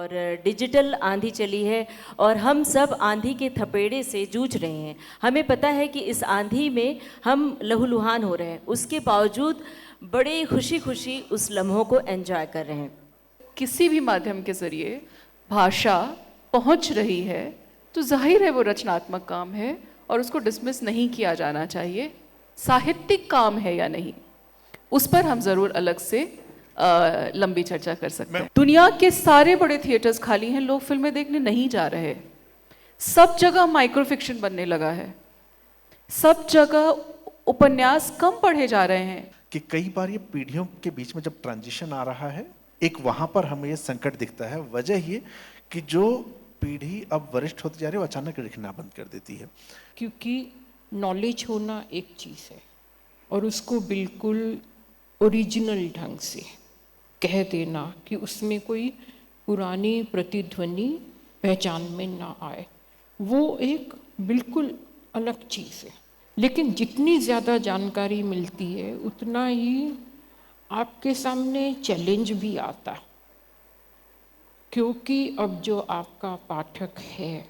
और डिजिटल आंधी चली है और हम सब आंधी के थपेड़े से जूझ रहे हैं। हमें पता है कि इस आंधी में हम लहूलुहान हो रहे हैं, उसके बावजूद बड़े खुशी खुशी उस लम्हों को एंजॉय कर रहे हैं। किसी भी माध्यम के जरिए भाषा पहुंच रही है तो जाहिर है वो रचनात्मक काम है और उसको डिसमिस नहीं किया जाना चाहिए। साहित्यिक काम है या नहीं, उस पर हम ज़रूर अलग से लंबी चर्चा कर सकते हैं। दुनिया के सारे बड़े थिएटर्स खाली हैं, लोग फिल्में देखने नहीं जा रहे। सब जगह माइक्रो फिक्शन बनने लगा है, सब जगह उपन्यास कम पढ़े जा रहे हैं। कि कई बार ये पीढ़ियों के बीच में जब ट्रांजिशन आ रहा है, एक वहां पर हमें ये संकट दिखता है। वजह ये कि जो पीढ़ी अब वरिष्ठ होती जा रही है वो अचानक लिखना बंद कर देती है। क्योंकि नॉलेज होना एक चीज़ है और उसको बिल्कुल ओरिजिनल ढंग से कह देना कि उसमें कोई पुरानी प्रतिध्वनि पहचान में ना आए, वो एक बिल्कुल अलग चीज़ है। लेकिन जितनी ज़्यादा जानकारी मिलती है उतना ही आपके सामने चैलेंज भी आता है, क्योंकि अब जो आपका पाठक है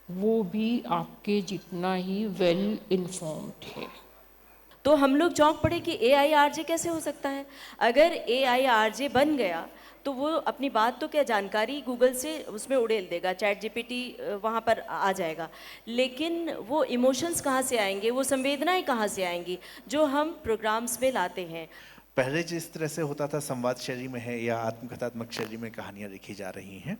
वो भी आपके जितना ही वेल इन्फॉर्म्ड है। तो हम लोग चौंक पड़े कि AIRJ कैसे हो सकता है। अगर AIRJ बन गया तो वो अपनी बात तो क्या, जानकारी गूगल से उसमें उड़ेल देगा, चैट GPT वहाँ पर आ जाएगा, लेकिन वो इमोशंस कहाँ से आएंगे, वो संवेदनाएं कहाँ से आएंगी जो हम प्रोग्राम्स में लाते हैं। पहले जिस तरह से होता था संवाद शैली में है या आत्मकथात्मक शैली में कहानियां लिखी जा रही हैं,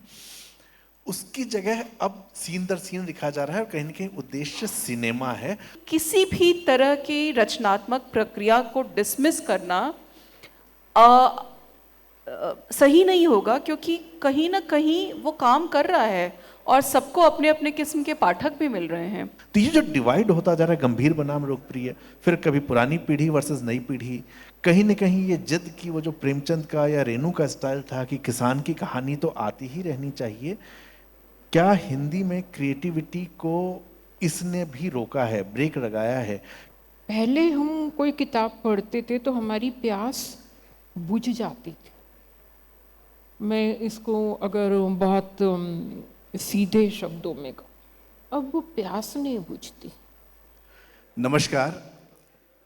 उसकी जगह अब सीन दर सीन लिखा जा रहा है और कहीं ना कहीं उद्देश्य सिनेमा है। किसी भी तरह की रचनात्मक प्रक्रिया को डिसमिस करना सही नहीं होगा, क्योंकि कहीं ना कहीं वो काम कर रहा है और सबको अपने अपने किस्म के पाठक भी मिल रहे हैं। तो ये जो डिवाइड होता जा रहा है, गंभीर बनाम लोकप्रिय, फिर कभी पुरानी पीढ़ी वर्सेस नई पीढ़ी, कहीं ना कहीं ये जिद की वो जो प्रेमचंद का या रेणु का स्टाइल था कि किसान की कहानी तो आती ही रहनी चाहिए, क्या हिंदी में क्रिएटिविटी को इसने भी रोका है, ब्रेक लगाया है? पहले हम कोई किताब पढ़ते थे तो हमारी प्यास बुझ जाती थी। मैं इसको अगर बहुत सीधे शब्दों में कहूँ, अब वो प्यास नहीं बुझती। नमस्कार।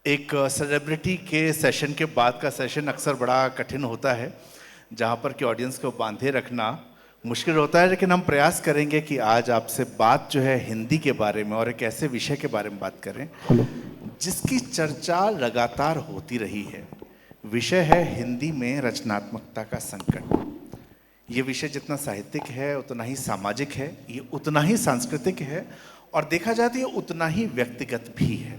एक सेलिब्रिटी के सेशन के बाद का सेशन अक्सर बड़ा कठिन होता है, जहाँ पर कि ऑडियंस को बांधे रखना मुश्किल होता है, लेकिन हम प्रयास करेंगे कि आज आपसे बात जो है हिंदी के बारे में और एक ऐसे विषय के बारे में बात करें जिसकी चर्चा लगातार होती रही है। विषय है हिंदी में रचनात्मकता का संकट। ये विषय जितना साहित्यिक है उतना ही सामाजिक है, ये उतना ही सांस्कृतिक है और देखा जाए तो ये उतना ही व्यक्तिगत भी है।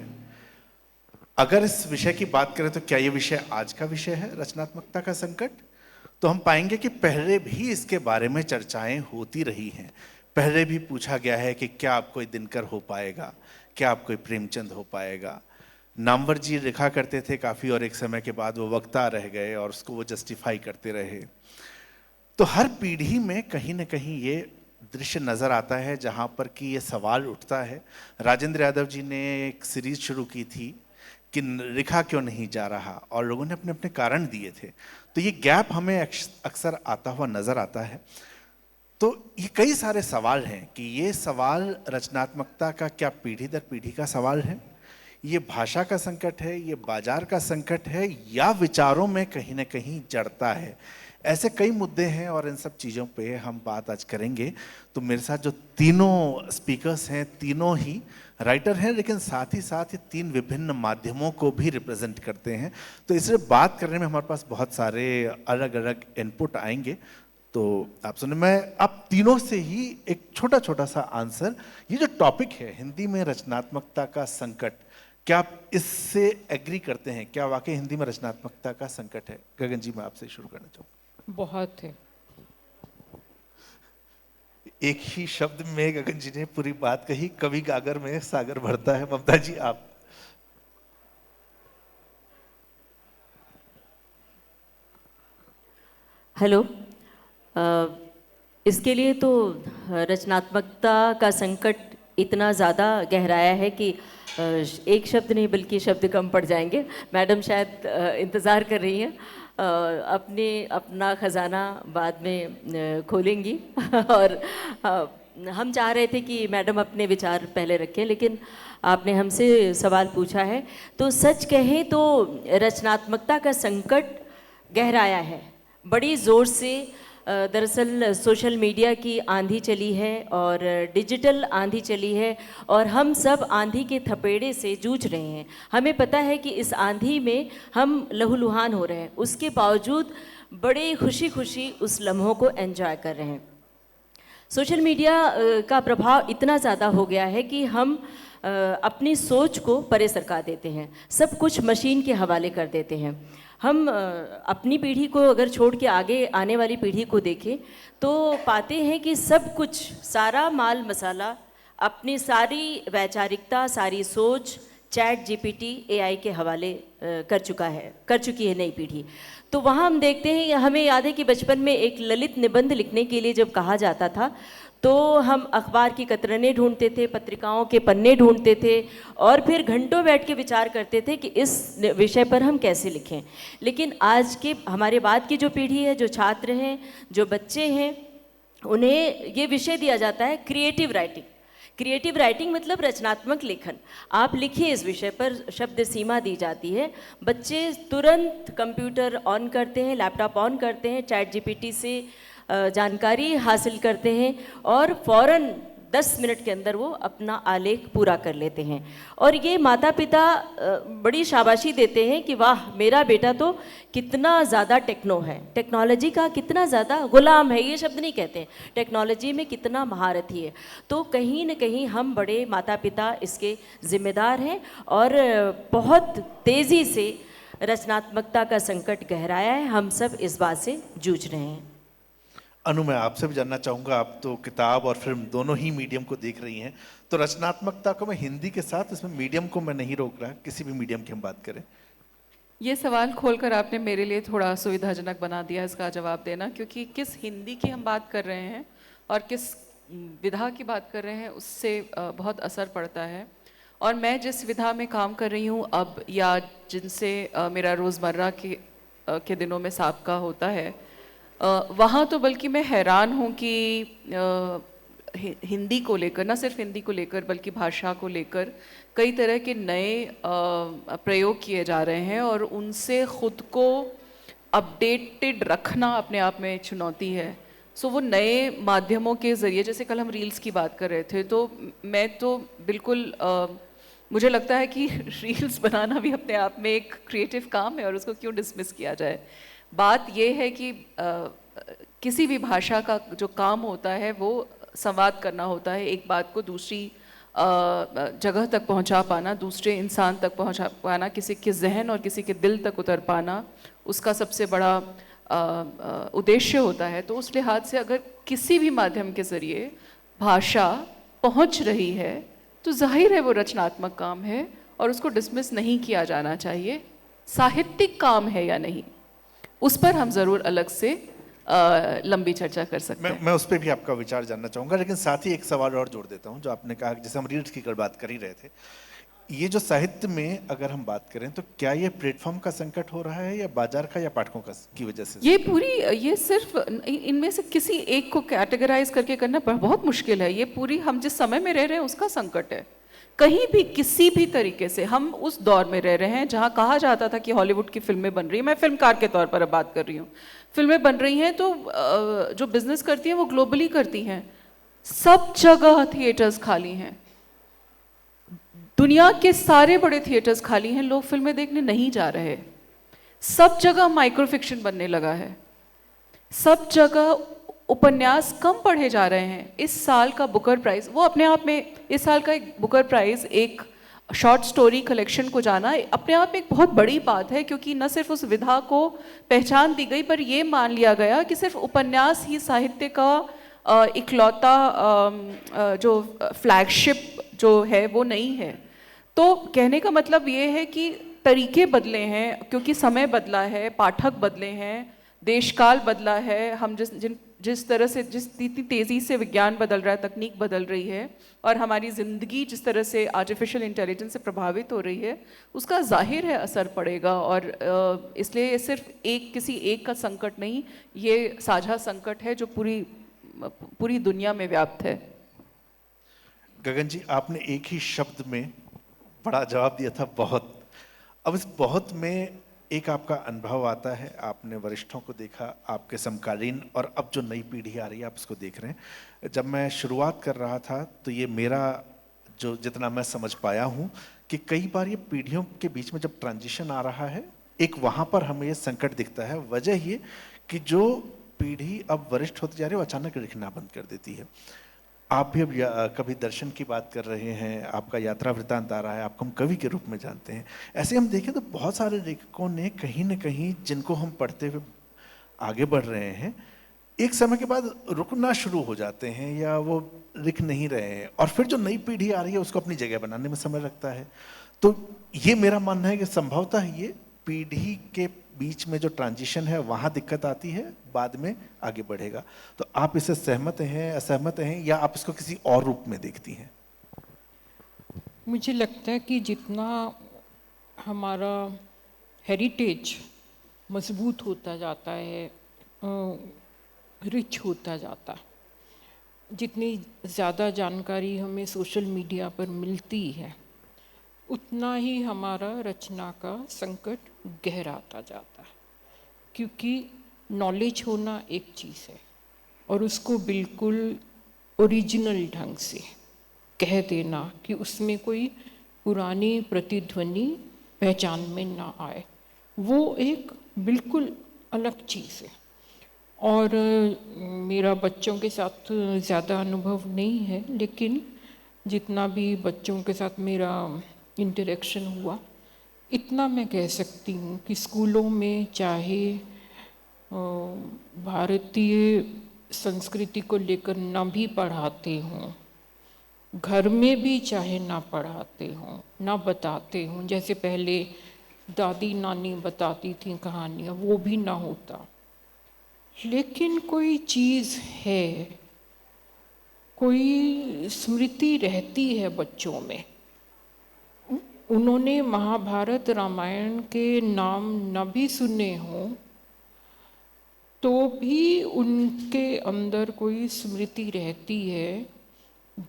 अगर इस विषय की बात करें तो क्या ये विषय आज का विषय है, रचनात्मकता का संकट? तो हम पाएंगे कि पहले भी इसके बारे में चर्चाएं होती रही हैं। पहले भी पूछा गया है कि क्या आप कोई दिनकर हो पाएगा, क्या आप कोई प्रेमचंद हो पाएगा। नामवर जी लिखा करते थे काफ़ी और एक समय के बाद वो वक्ता रह गए और उसको वो जस्टिफाई करते रहे। तो हर पीढ़ी में कहीं ना कहीं ये दृश्य नज़र आता है जहाँ पर कि ये सवाल उठता है। राजेंद्र यादव जी ने एक सीरीज शुरू की थी कि लिखा क्यों नहीं जा रहा और लोगों ने अपने अपने कारण दिए थे। तो ये गैप हमें अक्सर आता हुआ नज़र आता है। तो ये कई सारे सवाल हैं कि ये सवाल रचनात्मकता का क्या पीढ़ी दर पीढ़ी का सवाल है, ये भाषा का संकट है, ये बाजार का संकट है, या विचारों में कहीं ना कहीं जड़ता है। ऐसे कई मुद्दे हैं और इन सब चीज़ों पे हम बात आज करेंगे। तो मेरे साथ जो तीनों स्पीकर्स हैं, तीनों ही राइटर हैं, लेकिन साथ ही साथ ये तीन विभिन्न माध्यमों को भी रिप्रेजेंट करते हैं। तो इसलिए बात करने में हमारे पास बहुत सारे अलग अलग इनपुट आएंगे। तो आप सुने, मैं आप तीनों से ही एक छोटा छोटा सा आंसर, ये जो टॉपिक है हिंदी में रचनात्मकता का संकट, क्या आप इससे एग्री करते हैं? क्या वाकई हिंदी में रचनात्मकता का संकट है? गगन जी, मैं आपसे शुरू करना चाहूँगा। बहुत है। एक ही शब्द में गगन जी ने पूरी बात कही, कभी गागर में सागर भरता है। ममता जी, आप? हेलो। इसके लिए तो रचनात्मकता का संकट इतना ज़्यादा गहराया है कि एक शब्द नहीं बल्कि शब्द कम पड़ जाएंगे। मैडम शायद इंतज़ार कर रही हैं। अपना ख़जाना बाद में खोलेंगी और हम चाह रहे थे कि मैडम अपने विचार पहले रखें, लेकिन आपने हमसे सवाल पूछा है। तो सच कहें तो रचनात्मकता का संकट गहराया है बड़ी ज़ोर से। दरअसल सोशल मीडिया की आंधी चली है और डिजिटल आंधी चली है और हम सब आंधी के थपेड़े से जूझ रहे हैं। हमें पता है कि इस आंधी में हम लहूलुहान हो रहे हैं, उसके बावजूद बड़े खुशी खुशी उस लम्हों को एंजॉय कर रहे हैं। सोशल मीडिया का प्रभाव इतना ज़्यादा हो गया है कि हम अपनी सोच को परे सरका देते हैं, सब कुछ मशीन के हवाले कर देते हैं। हम अपनी पीढ़ी को अगर छोड़ के आगे आने वाली पीढ़ी को देखें तो पाते हैं कि सब कुछ, सारा माल मसाला, अपनी सारी वैचारिकता, सारी सोच चैट जीपीटी एआई के हवाले कर चुकी है नई पीढ़ी। तो वहाँ हम देखते हैं, हमें याद है कि बचपन में एक ललित निबंध लिखने के लिए जब कहा जाता था तो हम अखबार की कतरनें ढूंढते थे, पत्रिकाओं के पन्ने ढूंढते थे और फिर घंटों बैठ के विचार करते थे कि इस विषय पर हम कैसे लिखें। लेकिन आज के हमारे बाद की जो पीढ़ी है, जो छात्र हैं, जो बच्चे हैं, उन्हें ये विषय दिया जाता है क्रिएटिव राइटिंग। क्रिएटिव राइटिंग मतलब रचनात्मक लेखन। आप लिखिए, इस विषय पर शब्द सीमा दी जाती है। बच्चे तुरंत कंप्यूटर ऑन करते हैं, लैपटॉप ऑन करते हैं, चैट जीपीटी से जानकारी हासिल करते हैं और फ़ौरन 10 मिनट के अंदर वो अपना आलेख पूरा कर लेते हैं। और ये माता पिता बड़ी शाबाशी देते हैं कि वाह, मेरा बेटा तो कितना ज़्यादा टेक्नो है, टेक्नोलॉजी का कितना ज़्यादा गुलाम है। ये शब्द नहीं कहते हैं, टेक्नोलॉजी में कितना महारथी है। तो कहीं न कहीं हम बड़े माता पिता इसके ज़िम्मेदार हैं और बहुत तेज़ी से रचनात्मकता का संकट गहराया है। हम सब इस बात से जूझ रहे हैं। अनु, मैं आपसे भी जानना चाहूँगा, आप तो किताब और फिल्म दोनों ही मीडियम को देख रही हैं, तो रचनात्मकता को मैं हिंदी के साथ, इसमें मीडियम को मैं नहीं रोक रहा, किसी भी मीडियम की हम बात करें। ये सवाल खोलकर आपने मेरे लिए थोड़ा सुविधाजनक बना दिया इसका जवाब देना, क्योंकि किस हिंदी की हम बात कर रहे हैं और किस विधा की बात कर रहे हैं उससे बहुत असर पड़ता है। और मैं जिस विधा में काम कर रही हूँ अब, या जिनसे मेरा रोज़मर्रा के दिनों में साबका होता है, वहाँ तो बल्कि मैं हैरान हूँ कि हिंदी को लेकर, न सिर्फ हिंदी को लेकर बल्कि भाषा को लेकर कई तरह के नए प्रयोग किए जा रहे हैं और उनसे ख़ुद को अपडेटेड रखना अपने आप में एक चुनौती है। सो वो नए माध्यमों के ज़रिए, जैसे कल हम रील्स की बात कर रहे थे, तो मैं तो बिल्कुल मुझे लगता है कि रील्स बनाना भी अपने आप में एक क्रिएटिव काम है और उसको क्यों डिसमिस किया जाए। बात ये है कि किसी भी भाषा का जो काम होता है वो संवाद करना होता है, एक बात को दूसरी जगह तक पहुंचा पाना, दूसरे इंसान तक पहुंचा पाना, किसी के जहन और किसी के दिल तक उतर पाना, उसका सबसे बड़ा उद्देश्य होता है। तो उस लिहाज से अगर किसी भी माध्यम के ज़रिए भाषा पहुंच रही है तो जाहिर है वो रचनात्मक काम है और उसको डिसमिस नहीं किया जाना चाहिए। साहित्यिक काम है या नहीं, उस पर हम ज़रूर अलग से लंबी चर्चा कर सकते हैं। मैं उस पर भी आपका विचार जानना चाहूँगा, लेकिन साथ ही एक सवाल और जोड़ देता हूँ। जो आपने कहा, जैसे हम रील्स की बात कर ही रहे थे, ये जो साहित्य में अगर हम बात करें तो क्या ये प्लेटफॉर्म का संकट हो रहा है या बाजार का या पाठकों का की वजह से? ये सिर्फ इनमें से किसी एक को कैटेगराइज करके करना बहुत मुश्किल है। ये पूरी हम जिस समय में रह रहे हैं उसका संकट है। कहीं भी किसी भी तरीके से हम उस दौर में रह रहे हैं जहाँ कहा जाता था कि हॉलीवुड की फिल्में बन रही हैं, मैं फिल्मकार के तौर पर अब बात कर रही हूँ, फिल्में बन रही हैं तो जो बिजनेस करती हैं वो ग्लोबली करती हैं। सब जगह थिएटर्स खाली हैं, दुनिया के सारे बड़े थिएटर्स खाली हैं, लोग फिल्में देखने नहीं जा रहे। सब जगह माइक्रो फिक्शन बनने लगा है, सब जगह उपन्यास कम पढ़े जा रहे हैं। इस साल का बुकर प्राइज़, वो अपने आप में, इस साल का एक बुकर प्राइज़ एक शॉर्ट स्टोरी कलेक्शन को जाना अपने आप में एक बहुत बड़ी बात है, क्योंकि न सिर्फ उस विधा को पहचान दी गई पर ये मान लिया गया कि सिर्फ उपन्यास ही साहित्य का इकलौता जो फ्लैगशिप जो है वो नहीं है। तो कहने का मतलब ये है कि तरीके बदले हैं, क्योंकि समय बदला है, पाठक बदले हैं, देशकाल बदला है, हम जिन जिस तरह से जिस इतनी तेज़ी से विज्ञान बदल रहा है, तकनीक बदल रही है और हमारी ज़िंदगी जिस तरह से आर्टिफिशियल इंटेलिजेंस से प्रभावित हो रही है, उसका जाहिर है असर पड़ेगा। और इसलिए ये सिर्फ किसी एक का संकट नहीं, ये साझा संकट है जो पूरी दुनिया में व्याप्त है। गगन जी, आपने एक ही शब्द में बड़ा जवाब दिया था, बहुत। अब इस बहुत में एक आपका अनुभव आता है, आपने वरिष्ठों को देखा, आपके समकालीन, और अब जो नई पीढ़ी आ रही है आप उसको देख रहे हैं। जब मैं शुरुआत कर रहा था तो ये मेरा जो जितना मैं समझ पाया हूँ कि कई बार ये पीढ़ियों के बीच में जब ट्रांजिशन आ रहा है, एक वहाँ पर हमें ये संकट दिखता है। वजह ये कि जो पीढ़ी अब वरिष्ठ होती जा रही है वो अचानक लिखना बंद कर देती है। आप भी अब कभी दर्शन की बात कर रहे हैं, आपका यात्रा वृत्तांत आ रहा है, आपको हम कवि के रूप में जानते हैं। ऐसे हम देखें तो बहुत सारे लेखकों ने कहीं न कहीं, जिनको हम पढ़ते हुए आगे बढ़ रहे हैं, एक समय के बाद रुकना शुरू हो जाते हैं या वो लिख नहीं रहे हैं, और फिर जो नई पीढ़ी आ रही है उसको अपनी जगह बनाने में समय लगता है। तो ये मेरा मानना है कि संभवतः ये पीढ़ी के बीच में जो ट्रांजिशन है वहाँ दिक्कत आती है, बाद में आगे बढ़ेगा। तो आप इससे सहमत हैं, असहमत हैं, या आप इसको किसी और रूप में देखती हैं? मुझे लगता है कि जितना हमारा हेरिटेज मजबूत होता जाता है, रिच होता जाता है, जितनी ज़्यादा जानकारी हमें सोशल मीडिया पर मिलती है, उतना ही हमारा रचना का संकट गहराता जाता है। क्योंकि नॉलेज होना एक चीज़ है और उसको बिल्कुल ओरिजिनल ढंग से कह देना कि उसमें कोई पुरानी प्रतिध्वनि पहचान में ना आए, वो एक बिल्कुल अलग चीज़ है। और मेरा बच्चों के साथ ज़्यादा अनुभव नहीं है, लेकिन जितना भी बच्चों के साथ मेरा इंटरेक्शन हुआ, इतना मैं कह सकती हूँ कि स्कूलों में चाहे भारतीय संस्कृति को लेकर ना भी पढ़ाते हों, घर में भी चाहे ना पढ़ाते हों, ना बताते हों, जैसे पहले दादी नानी बताती थी कहानियाँ, वो भी ना होता, लेकिन कोई चीज़ है, कोई स्मृति रहती है बच्चों में। उन्होंने महाभारत रामायण के नाम न भी सुने हों तो भी उनके अंदर कोई स्मृति रहती है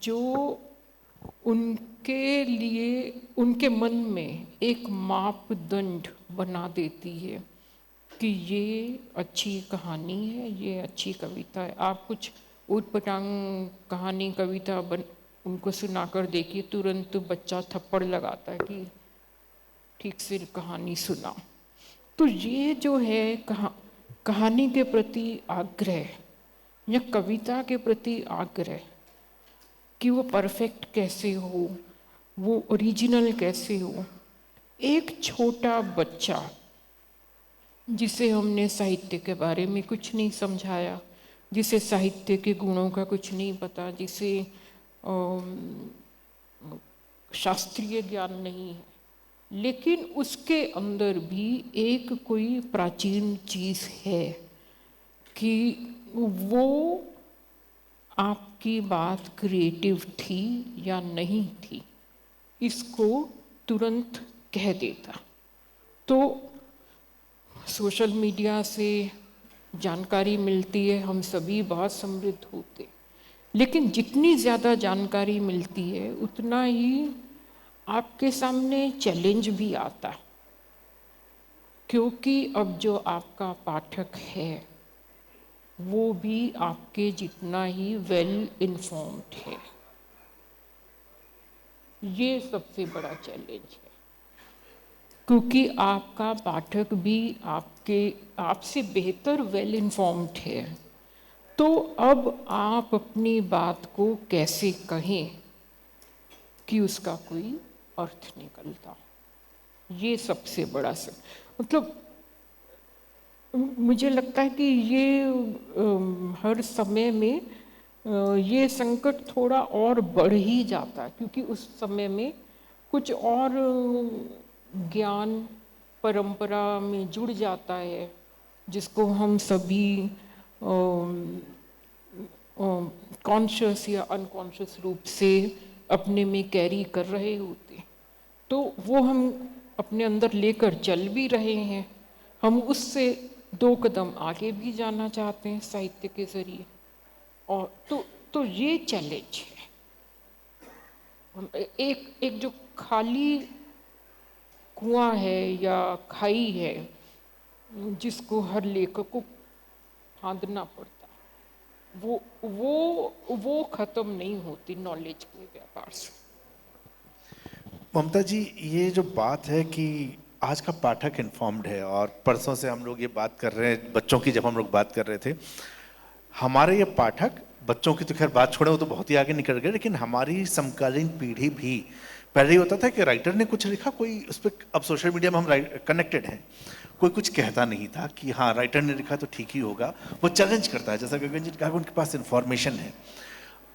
जो उनके लिए, उनके मन में एक मापदंड बना देती है कि ये अच्छी कहानी है, ये अच्छी कविता है। आप कुछ ऊटपटांग कहानी कविता उनको सुनाकर देखिए, तुरंत बच्चा थप्पड़ लगाता है कि ठीक से कहानी सुना। तो ये जो है कहानी के प्रति आग्रह या कविता के प्रति आग्रह कि वो परफेक्ट कैसे हो, वो ओरिजिनल कैसे हो। एक छोटा बच्चा जिसे हमने साहित्य के बारे में कुछ नहीं समझाया, जिसे साहित्य के गुणों का कुछ नहीं पता, जिसे शास्त्रीय ज्ञान नहीं है, लेकिन उसके अंदर भी एक कोई प्राचीन चीज़ है कि वो आपकी बात क्रिएटिव थी या नहीं थी, इसको तुरंत कह देता। तो सोशल मीडिया से जानकारी मिलती है, हम सभी बहुत समृद्ध होते, लेकिन जितनी ज़्यादा जानकारी मिलती है उतना ही आपके सामने चैलेंज भी आता, क्योंकि अब जो आपका पाठक है वो भी आपके जितना ही वेल इन्फॉर्म्ड है। ये सबसे बड़ा चैलेंज है, क्योंकि आपका पाठक भी आपसे बेहतर वेल इन्फॉर्म्ड है। तो अब आप अपनी बात को कैसे कहें कि उसका कोई अर्थ निकलता, ये सबसे बड़ा मतलब मुझे लगता है कि ये हर समय में ये संकट थोड़ा और बढ़ ही जाता है, क्योंकि उस समय में कुछ और ज्ञान परंपरा में जुड़ जाता है जिसको हम सभी कॉन्शियस या अनकॉन्शियस रूप से अपने में कैरी कर रहे होते, तो वो हम अपने अंदर लेकर चल भी रहे हैं। हम उससे 2 कदम आगे भी जाना चाहते हैं साहित्य के जरिए, और तो ये चैलेंज है। एक जो खाली कुआं है या खाई है जिसको हर लेखक को फांदना पड़ता है, वो खत्म नहीं होती नॉलेज के व्यापार से। ममता जी, ये जो बात है कि आज का पाठक इन्फॉर्म्ड है, और परसों से हम लोग ये बात कर रहे हैं बच्चों की, जब हम लोग बात कर रहे थे, हमारे ये पाठक, बच्चों की तो खैर बात छोड़े, वो तो बहुत ही आगे निकल गए, लेकिन हमारी समकालीन पीढ़ी भी, पहले ही होता था कि राइटर ने कुछ लिखा, कोई उस पर, अब सोशल मीडिया में हम कनेक्टेड हैं, कोई कुछ कहता नहीं था कि हाँ राइटर ने लिखा तो ठीक ही होगा, वो चैलेंज करता है। जैसा गगन जी ने कहा, उनके पास इन्फॉर्मेशन है।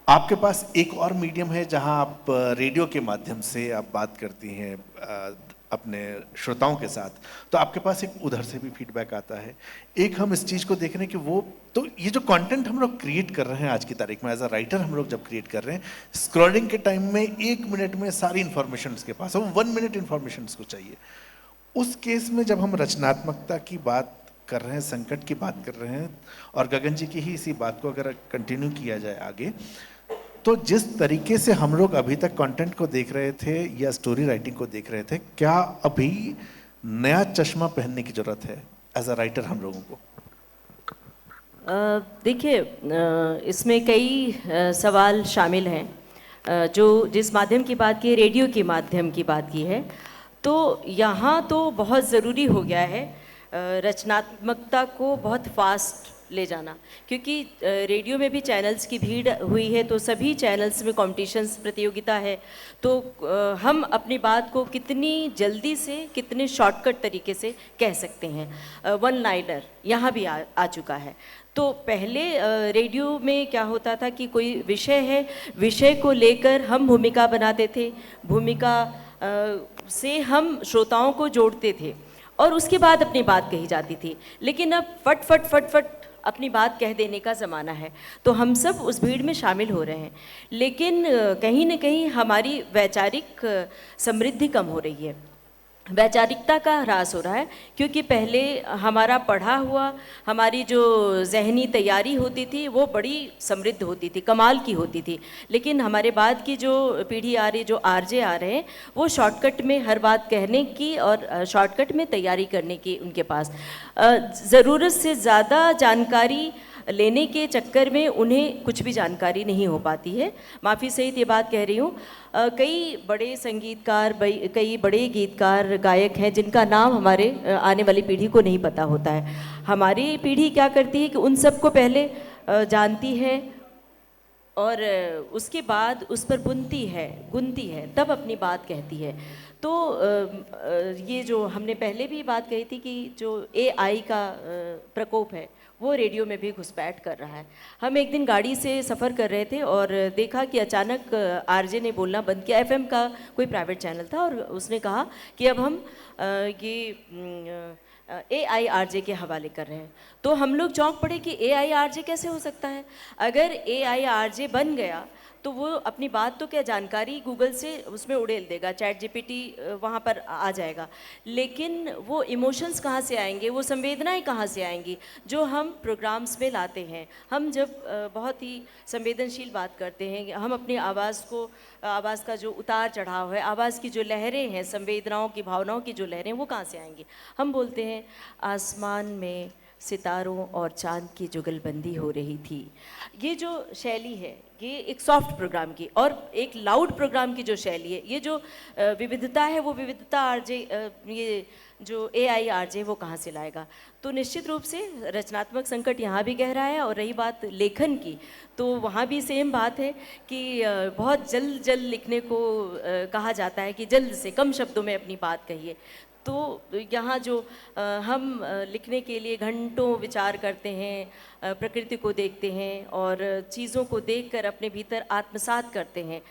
आपके पास एक और मीडियम है जहां आप रेडियो के माध्यम से आप बात करती हैं अपने श्रोताओं के साथ, तो आपके पास एक उधर से भी फीडबैक आता है। एक हम इस चीज़ को देख रहे हैं कि वो, तो ये जो कंटेंट हम लोग क्रिएट कर रहे हैं आज की तारीख में, एज अ राइटर हम लोग जब क्रिएट कर रहे हैं, स्क्रॉलिंग के टाइम में 1 मिनट में सारी इन्फॉर्मेशन उसके पास है, वो 1 मिनट इन्फॉर्मेशन उसको चाहिए। उस केस में जब हम रचनात्मकता की बात कर रहे हैं, संकट की बात कर रहे हैं, और गगन जी की ही इसी बात को अगर कंटिन्यू किया जाए आगे, तो जिस तरीके से हम लोग अभी तक कंटेंट को देख रहे थे या स्टोरी राइटिंग को देख रहे थे, क्या अभी नया चश्मा पहनने की जरूरत है एज अ राइटर हम लोगों को? देखिए, इसमें कई सवाल शामिल हैं। जो जिस माध्यम की बात की है, रेडियो के माध्यम की बात की है, तो यहाँ तो बहुत ज़रूरी हो गया है रचनात्मकता को बहुत फास्ट ले जाना, क्योंकि रेडियो में भी चैनल्स की भीड़ हुई है, तो सभी चैनल्स में कॉम्पिटिशन्स, प्रतियोगिता है, तो हम अपनी बात को कितनी जल्दी से, कितने शॉर्टकट तरीके से कह सकते हैं। वन लाइनर यहाँ भी आ चुका है। तो पहले रेडियो में क्या होता था कि कोई विषय है, विषय को लेकर हम भूमिका बनाते थे, भूमिका से हम श्रोताओं को जोड़ते थे और उसके बाद अपनी बात कही जाती थी। लेकिन अब फट फट फट फट अपनी बात कह देने का ज़माना है, तो हम सब उस भीड़ में शामिल हो रहे हैं, लेकिन कहीं न कहीं हमारी वैचारिक समृद्धि कम हो रही है, वैचारिकता का ह्रास हो रहा है। क्योंकि पहले हमारा पढ़ा हुआ, हमारी जो जहनी तैयारी होती थी वो बड़ी समृद्ध होती थी, कमाल की होती थी, लेकिन हमारे बाद की जो पीढ़ी आ रही, जो आरजे आ रहे हैं, वो शॉर्टकट में हर बात कहने की और शॉर्टकट में तैयारी करने की उनके पास ज़रूरत से ज़्यादा जानकारी लेने के चक्कर में उन्हें कुछ भी जानकारी नहीं हो पाती है। माफ़ी सहित ये बात कह रही हूँ। कई बड़े संगीतकार, कई बड़े गीतकार, गायक हैं जिनका नाम हमारे आने वाली पीढ़ी को नहीं पता होता है। हमारी पीढ़ी क्या करती है कि उन सबको पहले जानती है और उसके बाद उस पर बुनती है, गुनती है, तब अपनी बात कहती है। तो ये जो हमने पहले भी बात कही थी कि जो AI का प्रकोप है वो रेडियो में भी घुसपैठ कर रहा है। हम एक दिन गाड़ी से सफ़र कर रहे थे और देखा कि अचानक आरजे ने बोलना बंद किया। FM का कोई प्राइवेट चैनल था और उसने कहा कि अब हम ये AIRJ के हवाले कर रहे हैं। तो हम लोग चौंक पड़े कि AIRJ कैसे हो सकता है। अगर AIRJ बन गया तो वो अपनी बात तो क्या, जानकारी गूगल से उसमें उड़ेल देगा, चैट GPT वहाँ पर आ जाएगा, लेकिन वो इमोशंस कहाँ से आएंगे, वो संवेदनाएं कहाँ से आएंगी जो हम प्रोग्राम्स में लाते हैं। हम जब बहुत ही संवेदनशील बात करते हैं, हम अपनी आवाज़ का जो उतार चढ़ाव है, आवाज़ की जो लहरें हैं, संवेदनाओं की, भावनाओं की जो लहरें, वो कहाँ से आएंगी। हम बोलते हैं आसमान में सितारों और चांद की जुगलबंदी हो रही थी। ये जो शैली है, ये एक सॉफ्ट प्रोग्राम की, और एक लाउड प्रोग्राम की जो शैली है, ये जो विविधता है, वो विविधता आरजे, ये जो AIRJ वो कहाँ से लाएगा। तो निश्चित रूप से रचनात्मक संकट यहाँ भी गहरा है। और रही बात लेखन की, तो वहाँ भी सेम बात है कि बहुत जल्द लिखने को कहा जाता है कि जल्द से कम शब्दों में अपनी बात कहिए। तो यहाँ जो हम लिखने के लिए घंटों विचार करते हैं, प्रकृति को देखते हैं और चीज़ों को देखकर अपने भीतर आत्मसात करते हैं,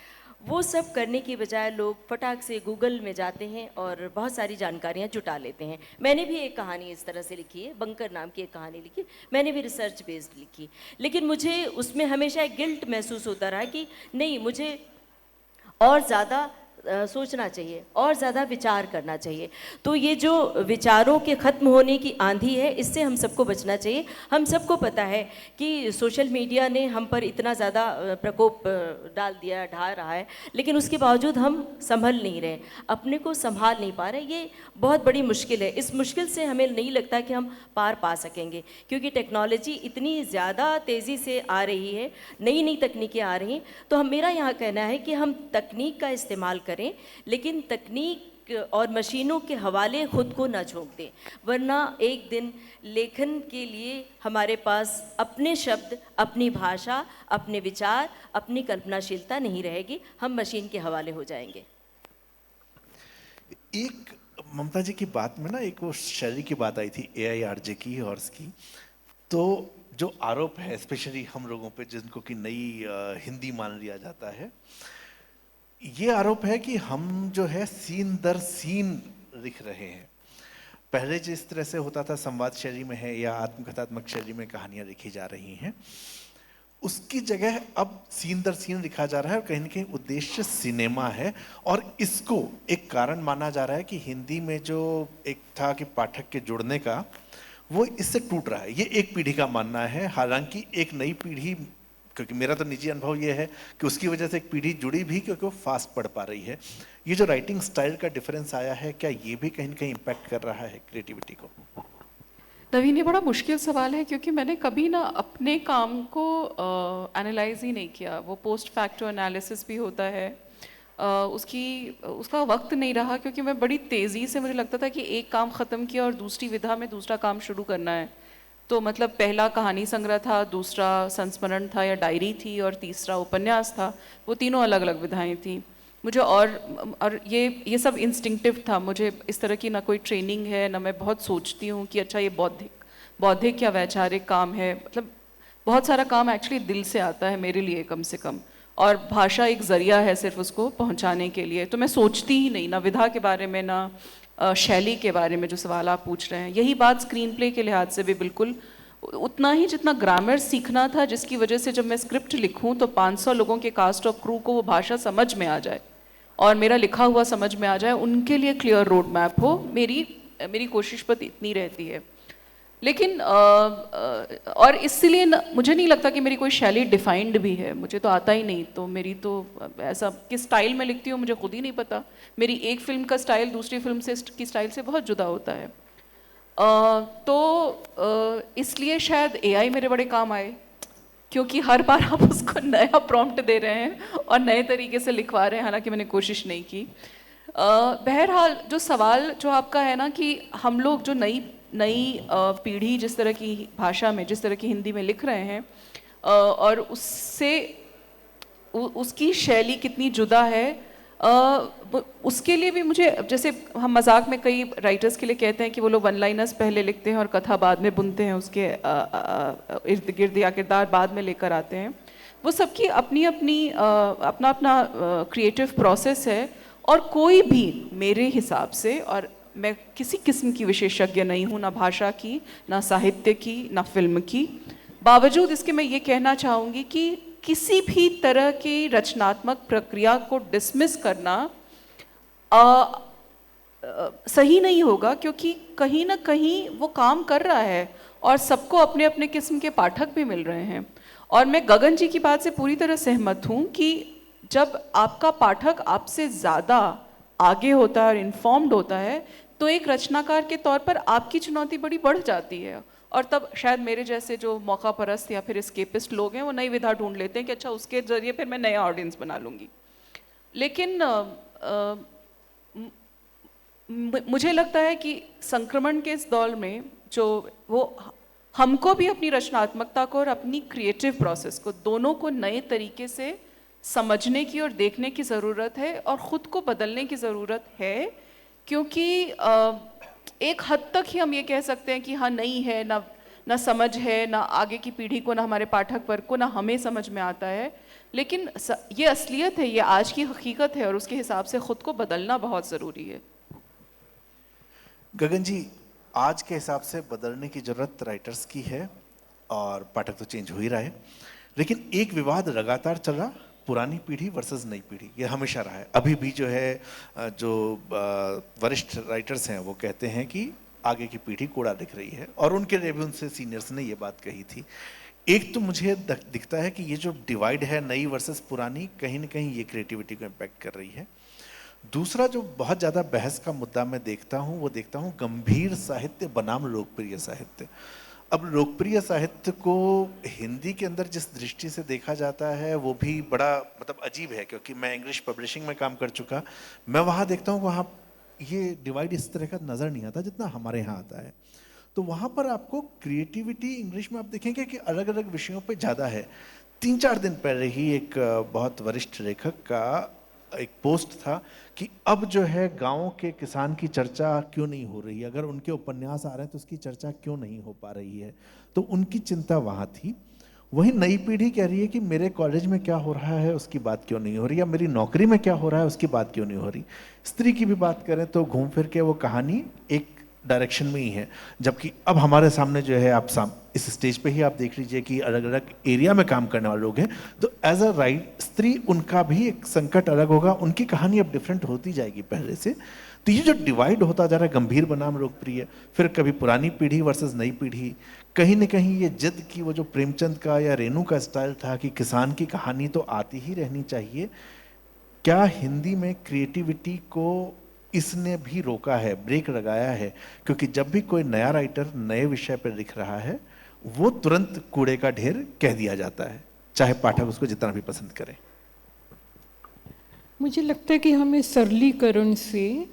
वो सब करने की बजाय लोग फटाक से गूगल में जाते हैं और बहुत सारी जानकारियाँ जुटा लेते हैं। मैंने भी एक कहानी इस तरह से लिखी है, बंकर नाम की एक कहानी लिखी, मैंने भी रिसर्च बेस्ड लिखी, लेकिन मुझे उसमें हमेशा एक गिल्ट महसूस होता रहा कि नहीं, मुझे और ज़्यादा सोचना चाहिए और ज़्यादा विचार करना चाहिए। तो ये जो विचारों के ख़त्म होने की आंधी है, इससे हम सबको बचना चाहिए। हम सबको पता है कि सोशल मीडिया ने हम पर इतना ज़्यादा प्रकोप डाल दिया, ढा रहा है, लेकिन उसके बावजूद हम संभल नहीं रहे, अपने को संभाल नहीं पा रहे। ये बहुत बड़ी मुश्किल है। इस मुश्किल से हमें नहीं लगता कि हम पार पा सकेंगे, क्योंकि टेक्नोलॉजी इतनी ज़्यादा तेज़ी से आ रही है, नई नई तकनीकें आ रही हैं। तो मेरा यहाँ कहना है कि हम तकनीक का इस्तेमाल करें, लेकिन तकनीक और मशीनों के हवाले खुद को ना झोंक दें, वरना एक दिन लेखन के लिए हमारे पास अपने शब्द, अपनी भाषा, अपने विचार, अपनी कल्पनाशीलता नहीं रहेगी, हम मशीन के हवाले हो जाएंगे। एक ममता जी की बात में ना एक वो शैली की बात आई थी AIRJ की और इसकी, तो जो आरोप है स्पेशली हम लोगों पे जिनको कि नई हिंदी मान लिया जाता है, ये आरोप है कि हम जो है सीन दर सीन लिख रहे हैं। पहले जिस तरह से होता था संवाद शैली में है या आत्मकथात्मक शैली में कहानियां लिखी जा रही हैं, उसकी जगह अब सीन दर सीन लिखा जा रहा है और कहीं ना कहीं उद्देश्य सिनेमा है। और इसको एक कारण माना जा रहा है कि हिंदी में जो एक था कि पाठक के जुड़ने का, वो इससे टूट रहा है। ये एक पीढ़ी का मानना है, हालांकि एक नई पीढ़ी, क्योंकि मेरा तो निजी अनुभव ये है कि उसकी वजह से एक पीढ़ी जुड़ी भी क्योंकि वो फास्ट पढ़ पा रही है। ये जो राइटिंग स्टाइल का डिफरेंस आया है, क्या ये भी कहीं ना कहीं इम्पैक्ट कर रहा है क्रिएटिविटी को? नवीन, ये बड़ा मुश्किल सवाल है, क्योंकि मैंने कभी ना अपने काम को एनालाइज ही नहीं किया। वो पोस्ट फैक्टो एनालिसिस भी होता है, उसका वक्त नहीं रहा, क्योंकि मैं बड़ी तेज़ी से, मुझे लगता था कि एक काम ख़त्म किया और दूसरी विधा में दूसरा काम शुरू करना है। तो मतलब पहला कहानी संग्रह था, दूसरा संस्मरण था या डायरी थी, और तीसरा उपन्यास था। वो तीनों अलग अलग विधाएं थी मुझे। और ये सब इंस्टिंक्टिव था। मुझे इस तरह की ना कोई ट्रेनिंग है, ना मैं बहुत सोचती हूँ कि अच्छा ये बौद्धिक या वैचारिक काम है। मतलब बहुत सारा काम एक्चुअली दिल से आता है मेरे लिए, कम से कम, और भाषा एक ज़रिया है सिर्फ उसको पहुँचाने के लिए। तो मैं सोचती ही नहीं, ना विधा के बारे में, ना शैली के बारे में जो सवाल आप पूछ रहे हैं। यही बात स्क्रीन प्ले के लिहाज से भी बिल्कुल उतना ही, जितना ग्रामर सीखना था, जिसकी वजह से जब मैं स्क्रिप्ट लिखूं तो 500 लोगों के कास्ट ऑफ क्रू को वो भाषा समझ में आ जाए और मेरा लिखा हुआ समझ में आ जाए, उनके लिए क्लियर रोड मैप हो। मेरी कोशिश पर इतनी रहती है। लेकिन और इसलिए मुझे नहीं लगता कि मेरी कोई शैली डिफाइंड भी है, मुझे तो आता ही नहीं। तो मेरी तो ऐसा किस स्टाइल में लिखती हूँ मुझे खुद ही नहीं पता। मेरी एक फिल्म का स्टाइल दूसरी फिल्म की स्टाइल से बहुत जुदा होता है। इसलिए शायद AI मेरे बड़े काम आए, क्योंकि हर बार आप उसको नया प्रॉम्प्ट दे रहे हैं और नए तरीके से लिखवा रहे हैं, हालांकि मैंने कोशिश नहीं की। बहरहाल जो सवाल जो आपका है ना, कि हम लोग जो नई पीढ़ी जिस तरह की भाषा में, जिस तरह की हिंदी में लिख रहे हैं, और उसकी शैली कितनी जुदा है, उसके लिए भी मुझे, जैसे हम मजाक में कई राइटर्स के लिए कहते हैं कि वो लोग वन लाइनर्स पहले लिखते हैं और कथा बाद में बुनते हैं, उसके इर्द गिर्द या किरदार बाद में लेकर आते हैं। वो सबकी अपनी अपना क्रिएटिव प्रोसेस है। और कोई भी मेरे हिसाब से, और मैं किसी किस्म की विशेषज्ञ नहीं हूँ, ना भाषा की, ना साहित्य की, ना फिल्म की, बावजूद इसके मैं ये कहना चाहूँगी कि किसी भी तरह की रचनात्मक प्रक्रिया को डिसमिस करना सही नहीं होगा, क्योंकि कहीं ना कहीं वो काम कर रहा है और सबको अपने अपने किस्म के पाठक भी मिल रहे हैं। और मैं गगन जी की बात से पूरी तरह सहमत हूँ कि जब आपका पाठक आपसे ज़्यादा आगे होता है और इन्फॉर्म्ड होता है, तो एक रचनाकार के तौर पर आपकी चुनौती बड़ी बढ़ जाती है। और तब शायद मेरे जैसे जो मौका परस्त या फिर एस्केपिस्ट लोग हैं, वो नई विधा ढूंढ लेते हैं कि अच्छा उसके जरिए फिर मैं नया ऑडियंस बना लूँगी। लेकिन मुझे लगता है कि संक्रमण के इस दौर में जो वो हमको भी अपनी रचनात्मकता को और अपनी क्रिएटिव प्रोसेस को, दोनों को नए तरीके से समझने की और देखने की ज़रूरत है और ख़ुद को बदलने की ज़रूरत है। क्योंकि एक हद तक ही हम ये कह सकते हैं कि हाँ, नहीं है, ना समझ है, ना आगे की पीढ़ी को, ना हमारे पाठक वर्ग को, ना हमें समझ में आता है। लेकिन ये असलियत है, ये आज की हकीकत है और उसके हिसाब से ख़ुद को बदलना बहुत ज़रूरी है। गगन जी, आज के हिसाब से बदलने की ज़रूरत राइटर्स की है और पाठक तो चेंज हो ही रहा है, लेकिन एक विवाद लगातार चल रहा, पुरानी पीढ़ी वर्सेस नई पीढ़ी, ये हमेशा रहा है। अभी भी जो है जो वरिष्ठ राइटर्स हैं वो कहते हैं कि आगे की पीढ़ी कूड़ा दिख रही है, और उनके लिए भी उनसे सीनियर्स ने ये बात कही थी। एक तो मुझे दिखता है कि ये जो डिवाइड है नई वर्सेस पुरानी, कहीं ना कहीं ये क्रिएटिविटी को इम्पैक्ट कर रही है। दूसरा जो बहुत ज़्यादा बहस का मुद्दा मैं देखता हूँ, वो देखता हूँ गंभीर साहित्य बनाम लोकप्रिय साहित्य। अब लोकप्रिय साहित्य को हिंदी के अंदर जिस दृष्टि से देखा जाता है वो भी बड़ा मतलब अजीब है, क्योंकि मैं इंग्लिश पब्लिशिंग में काम कर चुका, मैं वहाँ देखता हूँ वहाँ ये डिवाइड इस तरह का नज़र नहीं आता जितना हमारे यहाँ आता है। तो वहाँ पर आपको क्रिएटिविटी इंग्लिश में आप देखेंगे कि अलग अलग विषयों पे ज़्यादा है। 3-4 दिन पहले ही एक बहुत वरिष्ठ लेखक का एक पोस्ट था कि अब जो है गाँव के किसान की चर्चा क्यों नहीं हो रही है, अगर उनके उपन्यास आ रहे हैं तो उसकी चर्चा क्यों नहीं हो पा रही है, तो उनकी चिंता वहाँ थी। वही नई पीढ़ी कह रही है कि मेरे कॉलेज में क्या हो रहा है उसकी बात क्यों नहीं हो रही, या मेरी नौकरी में क्या हो रहा है उसकी बात क्यों नहीं हो रही। स्त्री की भी बात करें तो घूम फिर के वो कहानी एक डायरेक्शन में ही है, जबकि अब हमारे सामने जो है आप इस स्टेज पे ही आप देख लीजिए कि अलग अलग एरिया में काम करने वाले लोग हैं, तो एज अ राइट स्त्री उनका भी एक संकट अलग होगा, उनकी कहानी अब डिफरेंट होती जाएगी पहले से। तो ये जो डिवाइड होता जा रहा है गंभीर बनाम लोकप्रिय, फिर कभी पुरानी पीढ़ी वर्सेस नई पीढ़ी, कहीं ना कहीं ये जिद की वो जो प्रेमचंद का या रेणु का स्टाइल था कि किसान की कहानी तो आती ही रहनी चाहिए, क्या हिंदी में क्रिएटिविटी को इसने भी रोका है, ब्रेक लगाया है? क्योंकि जब भी कोई नया राइटर नए विषय पर लिख रहा है वो तुरंत कूड़े का ढेर कह दिया जाता है, चाहे पाठक उसको जितना भी पसंद करें। मुझे लगता है कि हमें सरलीकरण से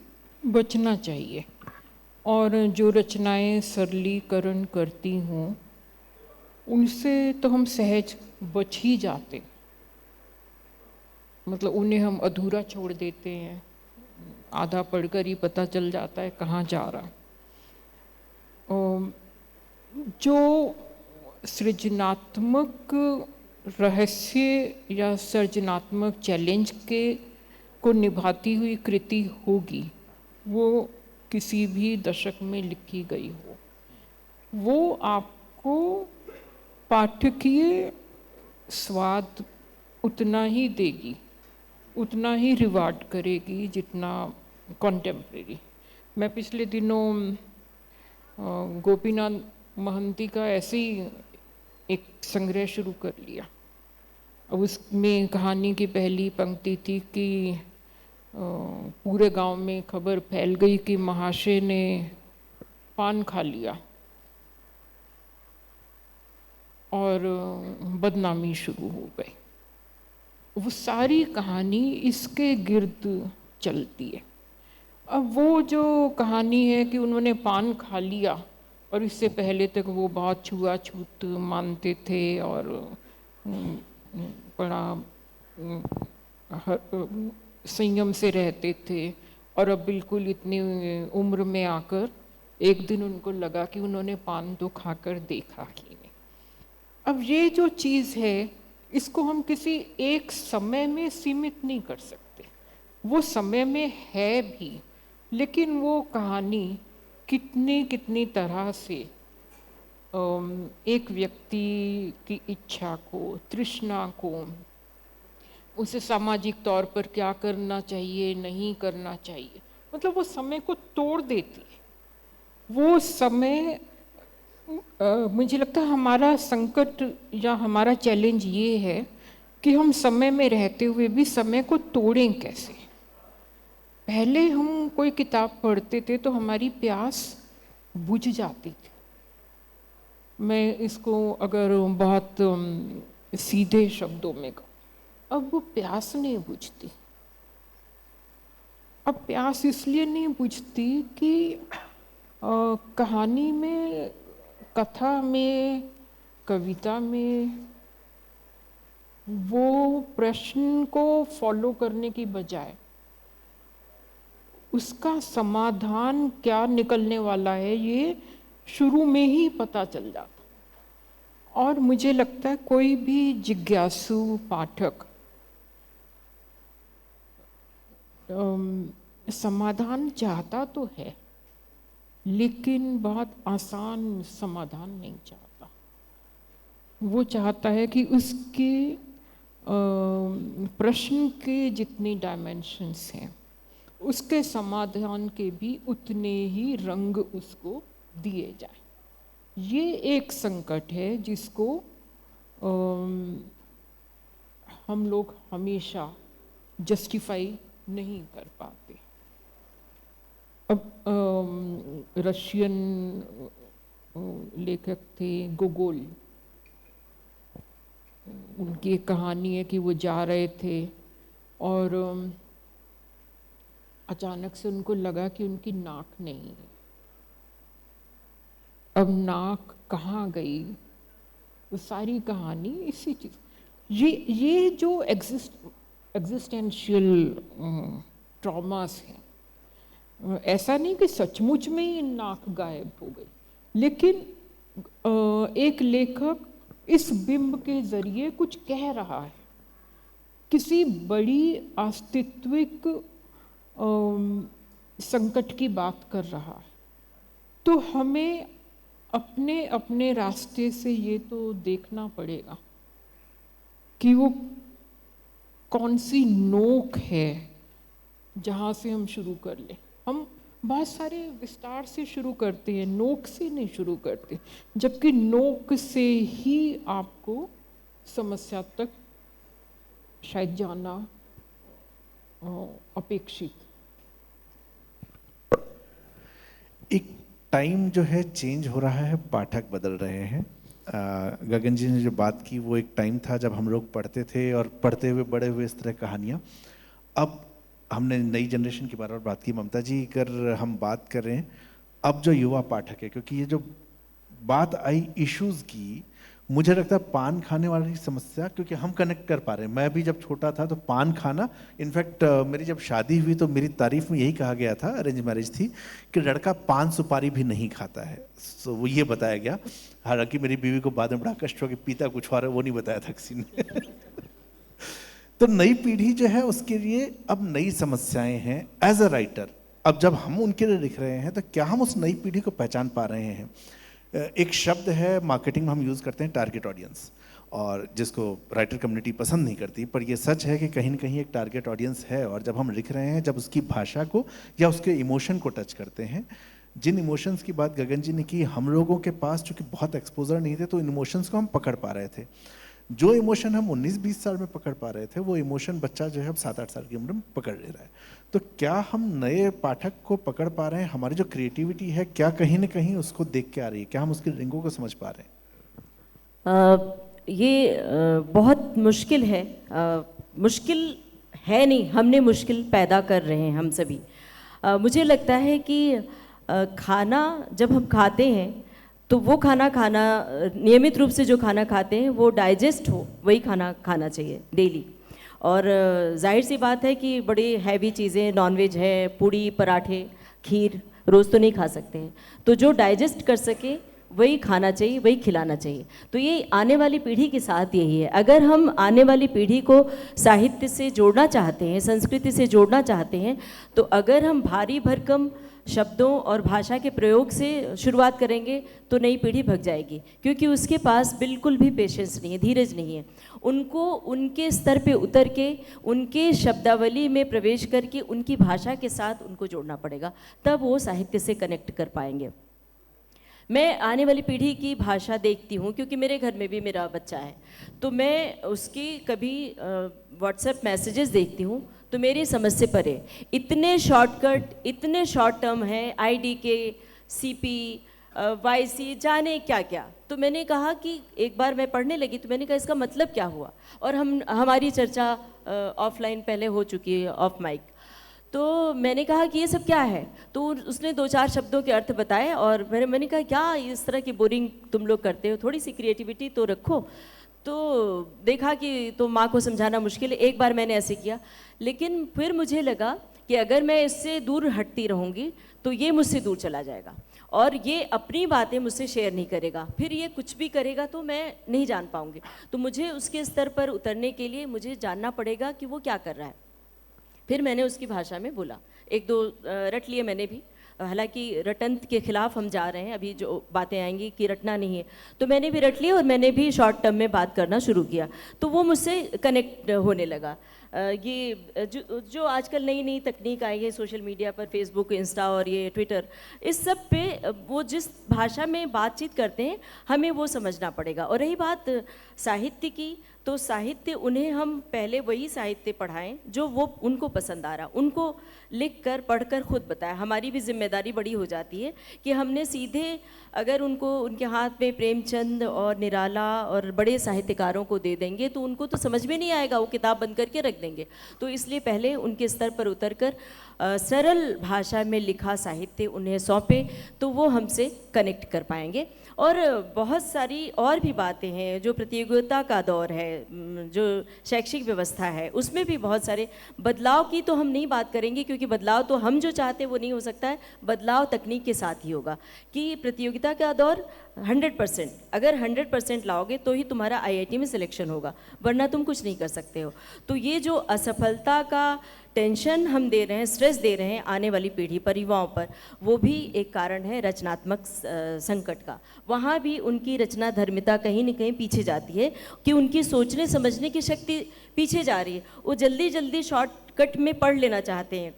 बचना चाहिए, और जो रचनाएं सरलीकरण करती हों उनसे तो हम सहज बच ही जाते, मतलब उन्हें हम अधूरा छोड़ देते हैं, आधा पढ़कर ही पता चल जाता है कहाँ जा रहा। जो सृजनात्मक रहस्य या सृजनात्मक चैलेंज को निभाती हुई कृति होगी वो किसी भी दशक में लिखी गई हो, वो आपको पाठकीय स्वाद उतना ही देगी, उतना ही रिवार्ड करेगी जितना कॉन्टेम्प्रेरी। मैं पिछले दिनों गोपीनाथ महंती का ऐसे ही एक संग्रह शुरू कर लिया। अब उसमें कहानी की पहली पंक्ति थी कि पूरे गांव में खबर फैल गई कि महाशय ने पान खा लिया और बदनामी शुरू हो गई। वो सारी कहानी इसके गिर्द चलती है। अब वो जो कहानी है कि उन्होंने पान खा लिया और इससे पहले तक वो बहुत छुआछूत मानते थे और बड़ा संयम से रहते थे, और अब बिल्कुल इतनी उम्र में आकर एक दिन उनको लगा कि उन्होंने पान तो खाकर देखा ही नहीं। अब ये जो चीज़ है इसको हम किसी एक समय में सीमित नहीं कर सकते, वो समय में है भी, लेकिन वो कहानी कितनी कितनी तरह से एक व्यक्ति की इच्छा को, तृष्णा को, उसे सामाजिक तौर पर क्या करना चाहिए, नहीं करना चाहिए, मतलब वो समय को तोड़ देती है। वो समय मुझे लगता है हमारा संकट या हमारा चैलेंज ये है कि हम समय में रहते हुए भी समय को तोड़ें कैसे। पहले हम कोई किताब पढ़ते थे तो हमारी प्यास बुझ जाती थी। मैं इसको अगर बहुत सीधे शब्दों में कहूँ, अब वो प्यास नहीं बुझती। अब प्यास इसलिए नहीं बुझती कि कहानी में, कथा में, कविता में वो प्रश्न को फॉलो करने की बजाय उसका समाधान क्या निकलने वाला है ये शुरू में ही पता चल जाता। और मुझे लगता है कोई भी जिज्ञासु पाठक समाधान चाहता तो है, लेकिन बहुत आसान समाधान नहीं चाहता। वो चाहता है कि उसके प्रश्न के जितने डायमेंशंस हैं उसके समाधान के भी उतने ही रंग उसको दिए जाए। ये एक संकट है जिसको हम लोग हमेशा जस्टिफाई नहीं कर पाते। अब रशियन लेखक थे गोगोल, उनकी एक कहानी है कि वो जा रहे थे और अचानक से उनको लगा कि उनकी नाक नहीं है। अब नाक कहाँ गई, वो सारी कहानी इसी चीज। ये जो एग्जिस्टेंशियल ट्रॉमास हैं, ऐसा नहीं कि सचमुच में ही नाक गायब हो गई, लेकिन एक लेखक इस बिंब के जरिए कुछ कह रहा है, किसी बड़ी अस्तित्विक संकट की बात कर रहा है। तो हमें अपने अपने रास्ते से ये तो देखना पड़ेगा कि वो कौन सी नोक है जहाँ से हम शुरू कर लें। हम बहुत सारे विस्तार से शुरू करते हैं, नोक से नहीं शुरू करते, जबकि नोक से ही आपको समस्या तक शायद जाना अपेक्षित। एक टाइम जो है चेंज हो रहा है, पाठक बदल रहे हैं। गगन जी ने जो बात की वो एक टाइम था जब हम लोग पढ़ते थे और पढ़ते हुए बड़े हुए इस तरह कहानियाँ। अब हमने नई जनरेशन की बार बात की, ममता जी, अगर हम बात कर रहे हैं अब जो युवा पाठक है, क्योंकि ये जो बात आई इश्यूज़ की, मुझे लगता है पान खाने वाली समस्या, क्योंकि हम कनेक्ट कर पा रहे हैं। मैं भी जब छोटा था तो पान खाना, इनफैक्ट मेरी जब शादी हुई तो मेरी तारीफ में यही कहा गया था, अरेंज मैरिज थी, कि लड़का पान सुपारी भी नहीं खाता है। सो वो ये बताया गया। हालांकि मेरी बीवी को बाद में बड़ा कष्ट हुआ कि पीता कुछ और है, वो नहीं बताया था किसी ने। तो नई पीढ़ी जो है उसके लिए अब नई समस्याएं हैं। एज अ राइटर अब जब हम उनके लिए लिख रहे हैं तो क्या हम उस नई पीढ़ी को पहचान पा रहे हैं? एक शब्द है मार्केटिंग में हम यूज़ करते हैं, टारगेट ऑडियंस, और जिसको राइटर कम्युनिटी पसंद नहीं करती, पर ये सच है कि कहीं ना कहीं एक टारगेट ऑडियंस है। और जब हम लिख रहे हैं, जब उसकी भाषा को या उसके इमोशन को टच करते हैं, जिन इमोशंस की बात गगन जी ने की, हम लोगों के पास चूँकि बहुत एक्सपोजर नहीं थे तो इन इमोशंस को हम पकड़ पा रहे थे। जो इमोशन हम 19-20 साल में पकड़ पा रहे थे, वो इमोशन बच्चा जो है अब 7-8 साल की उम्र में पकड़ ले रहा है। तो क्या हम नए पाठक को पकड़ पा रहे हैं? हमारी जो क्रिएटिविटी है क्या कहीं ना कहीं उसको देख के आ रही है? क्या हम उसकी रिंगों को समझ पा रहे हैं? ये बहुत मुश्किल है। मुश्किल है नहीं, हमने मुश्किल पैदा कर रहे हैं हम सभी। मुझे लगता है कि खाना जब हम खाते हैं तो वो खाना नियमित रूप से जो खाना खाते हैं वो डाइजेस्ट हो, वही खाना खाना चाहिए डेली। और जाहिर सी बात है कि बड़ी हैवी चीज़ें, नॉनवेज है, पूड़ी पराठे खीर रोज़ तो नहीं खा सकते हैं, तो जो डाइजेस्ट कर सके वही खाना चाहिए, वही खिलाना चाहिए। तो ये आने वाली पीढ़ी के साथ यही है। अगर हम आने वाली पीढ़ी को साहित्य से जोड़ना चाहते हैं, संस्कृति से जोड़ना चाहते हैं, तो अगर हम भारी भरकम शब्दों और भाषा के प्रयोग से शुरुआत करेंगे तो नई पीढ़ी भग जाएगी, क्योंकि उसके पास बिल्कुल भी पेशेंस नहीं है, धीरज नहीं है। उनको उनके स्तर पे उतर के, उनके शब्दावली में प्रवेश करके, उनकी भाषा के साथ उनको जोड़ना पड़ेगा, तब वो साहित्य से कनेक्ट कर पाएंगे। मैं आने वाली पीढ़ी की भाषा देखती हूँ, क्योंकि मेरे घर में भी मेरा बच्चा है, तो मैं उसकी कभी व्हाट्सएप मैसेजेस देखती हूँ तो मेरी समझ से परे इतने शॉर्टकट, इतने शॉर्ट टर्म हैं, IDK, CP, YC, जाने क्या क्या। तो मैंने कहा कि एक बार मैं पढ़ने लगी तो मैंने कहा इसका मतलब क्या हुआ। और हमारी चर्चा ऑफलाइन पहले हो चुकी है, ऑफ माइक। तो मैंने कहा कि ये सब क्या है, तो उसने 2-4 शब्दों के अर्थ बताए। और मैंने कहा क्या इस तरह की बोरिंग तुम लोग करते हो, थोड़ी सी क्रिएटिविटी तो रखो। तो देखा कि तो माँ को समझाना मुश्किल है। एक बार मैंने ऐसे किया, लेकिन फिर मुझे लगा कि अगर मैं इससे दूर हटती रहूँगी तो ये मुझसे दूर चला जाएगा। और ये अपनी बातें मुझसे शेयर नहीं करेगा, फिर ये कुछ भी करेगा तो मैं नहीं जान पाऊंगी। तो मुझे उसके स्तर पर उतरने के लिए मुझे जानना पड़ेगा कि वो क्या कर रहा है। फिर मैंने उसकी भाषा में बोला, एक दो रट लिए मैंने भी, हालांकि रटन के खिलाफ हम जा रहे हैं, अभी जो बातें आएंगी कि रटना नहीं है, तो मैंने भी रट लिया और मैंने भी शॉर्ट टर्म में बात करना शुरू किया, तो वो मुझसे कनेक्ट होने लगा। ये जो आजकल नई नई तकनीक आई है सोशल मीडिया पर, फेसबुक, इंस्टा और ये ट्विटर, इस सब पे वो जिस भाषा में बातचीत करते हैं हमें वो समझना पड़ेगा। और रही बात साहित्य की, तो साहित्य उन्हें हम पहले वही साहित्य पढ़ाएं जो वो उनको पसंद आ रहा, उनको लिख कर पढ़ कर खुद बताएं। हमारी भी जिम्मेदारी बड़ी हो जाती है कि हमने सीधे अगर उनको उनके हाथ में प्रेमचंद और निराला और बड़े साहित्यकारों को दे देंगे तो उनको तो समझ में नहीं आएगा, वो किताब बंद करके रख देंगे। तो इसलिए पहले उनके स्तर पर उतरकर सरल भाषा में लिखा साहित्य उन्हें सौंपे तो वो हमसे कनेक्ट कर पाएंगे। और बहुत सारी और भी बातें हैं, जो प्रतियोगिता का दौर है, जो शैक्षिक व्यवस्था है, उसमें भी बहुत सारे बदलाव की तो हम नहीं बात करेंगे, क्योंकि बदलाव तो हम जो चाहते हैं वो नहीं हो सकता है, बदलाव तकनीक के साथ ही होगा। कि प्रतियोगिता का दौर 100%, अगर 100% लाओगे तो ही तुम्हारा IIT में सिलेक्शन होगा, वरना तुम कुछ नहीं कर सकते हो। तो ये जो असफलता का टेंशन हम दे रहे हैं, स्ट्रेस दे रहे हैं आने वाली पीढ़ी पर, युवाओं पर, वो भी एक कारण है रचनात्मक संकट का। वहाँ भी उनकी रचना धर्मिता कहीं न कहीं पीछे जाती है, कि उनकी सोचने समझने की शक्ति पीछे जा रही है। वो जल्दी जल्दी शॉर्टकट में पढ़ लेना चाहते हैं।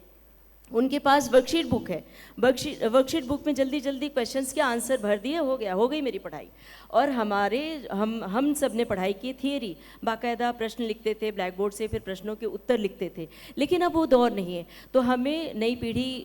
उनके पास वर्कशीट बुक है, वर्कशीट बुक में जल्दी जल्दी क्वेश्चंस के आंसर भर दिए, हो गया, हो गई मेरी पढ़ाई। और हम सब ने पढ़ाई की थियरी, बाकायदा प्रश्न लिखते थे ब्लैक बोर्ड से, फिर प्रश्नों के उत्तर लिखते थे, लेकिन अब वो दौर नहीं है। तो हमें नई पीढ़ी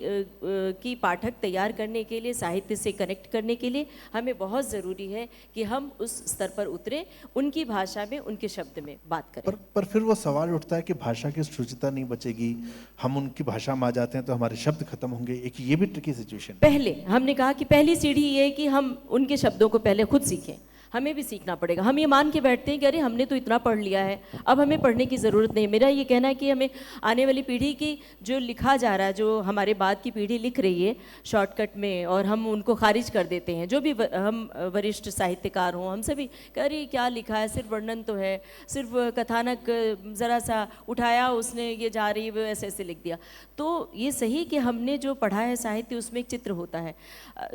की पाठक तैयार करने के लिए, साहित्य से कनेक्ट करने के लिए हमें बहुत ज़रूरी है कि हम उस स्तर पर उतरें, उनकी भाषा में, उनके शब्द में बात करें। पर फिर वो सवाल उठता है कि भाषा की शुचिता नहीं बचेगी, हम उनकी भाषा में आ जाते हैं तो हमारे शब्द खत्म होंगे। एक ये भी ट्रिकी सिचुएशन। पहले हमने कहा कि पहली सीढ़ी ये है कि हम उनके शब्दों को पहले खुद सीखें, हमें भी सीखना पड़ेगा। हम ये मान के बैठते हैं कि अरे हमने तो इतना पढ़ लिया है, अब हमें पढ़ने की ज़रूरत नहीं। मेरा ये कहना है कि हमें आने वाली पीढ़ी की जो लिखा जा रहा है, जो हमारे बाद की पीढ़ी लिख रही है शॉर्टकट में, और हम उनको खारिज कर देते हैं, जो भी हम वरिष्ठ साहित्यकार हों, हम सभी कह रही क्या लिखा है, सिर्फ वर्णन तो है, सिर्फ कथानक ज़रा सा उठाया उसने, ये जा रही वो ऐसे ऐसे लिख दिया। तो ये सही कि हमने जो पढ़ा है साहित्य, उसमें एक चित्र होता है,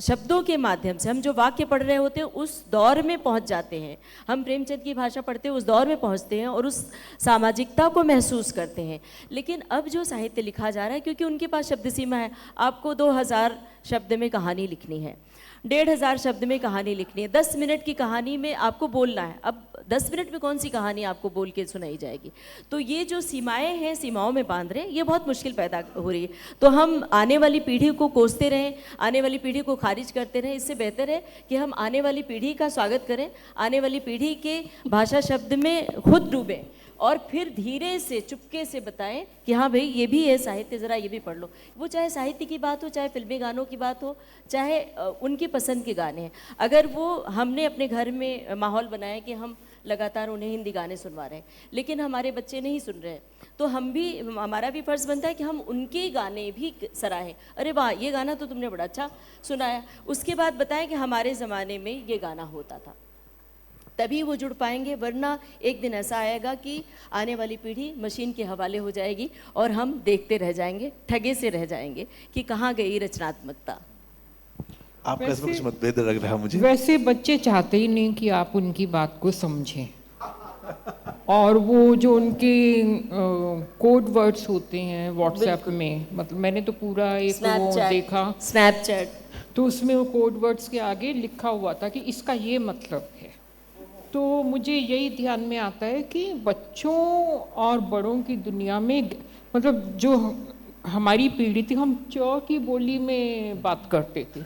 शब्दों के माध्यम से हम जो वाक्य पढ़ रहे होते हैं उस दौर में पहुंच जाते हैं। हम प्रेमचंद की भाषा पढ़ते हैं, उस दौर में पहुंचते हैं और उस सामाजिकता को महसूस करते हैं। लेकिन अब जो साहित्य लिखा जा रहा है, क्योंकि उनके पास शब्द सीमा है, आपको 2000 शब्द में कहानी लिखनी है, 1500 शब्द में कहानी लिखनी है, 10 मिनट की कहानी में आपको बोलना है। अब 10 मिनट में कौन सी कहानी आपको बोल के सुनाई जाएगी? तो ये जो सीमाएं हैं, सीमाओं में बांध रहे हैं, ये बहुत मुश्किल पैदा हो रही है। तो हम आने वाली पीढ़ी को कोसते रहें, आने वाली पीढ़ी को खारिज करते रहें, इससे बेहतर है कि हम आने वाली पीढ़ी का स्वागत करें, आने वाली पीढ़ी के भाषा शब्द में खुद डूबें और फिर धीरे से चुपके से बताएं कि हाँ भाई ये भी है साहित्य, ज़रा ये भी पढ़ लो। वो चाहे साहित्य की बात हो, चाहे फिल्मी गानों की बात हो, चाहे उनकी पसंद के गाने हैं। अगर वो हमने अपने घर में माहौल बनाया कि हम लगातार उन्हें हिंदी गाने सुनवा रहे हैं, लेकिन हमारे बच्चे नहीं सुन रहे हैं, तो हमारा भी फ़र्ज़ बनता है कि हम उनके गाने भी सराहें। अरे वाह, ये गाना तो तुमने बड़ा अच्छा सुनाया, उसके बाद बताएं कि हमारे ज़माने में ये गाना होता था, तभी वो जुड़ पाएंगे। वरना एक दिन ऐसा आएगा कि आने वाली पीढ़ी मशीन के हवाले हो जाएगी और हम देखते रह जाएंगे, ठगे से रह जाएंगे कि कहाँ गई रचनात्मकता। आपका इसमें कुछ मतभेद लग रहा है मुझे। वैसे बच्चे चाहते ही नहीं कि आप उनकी बात को समझें, और वो जो उनके कोड वर्ड्स होते हैं व्हाट्सएप में, मतलब मैंने तो पूरा एक वो देखा स्नैपचैट, तो उसमें वो कोड वर्ड्स के आगे लिखा हुआ था कि इसका ये मतलब है। तो मुझे यही ध्यान में आता है कि बच्चों और बड़ों की दुनिया में, मतलब जो हमारी पीढ़ी थी, हम च की बोली में बात करते थे,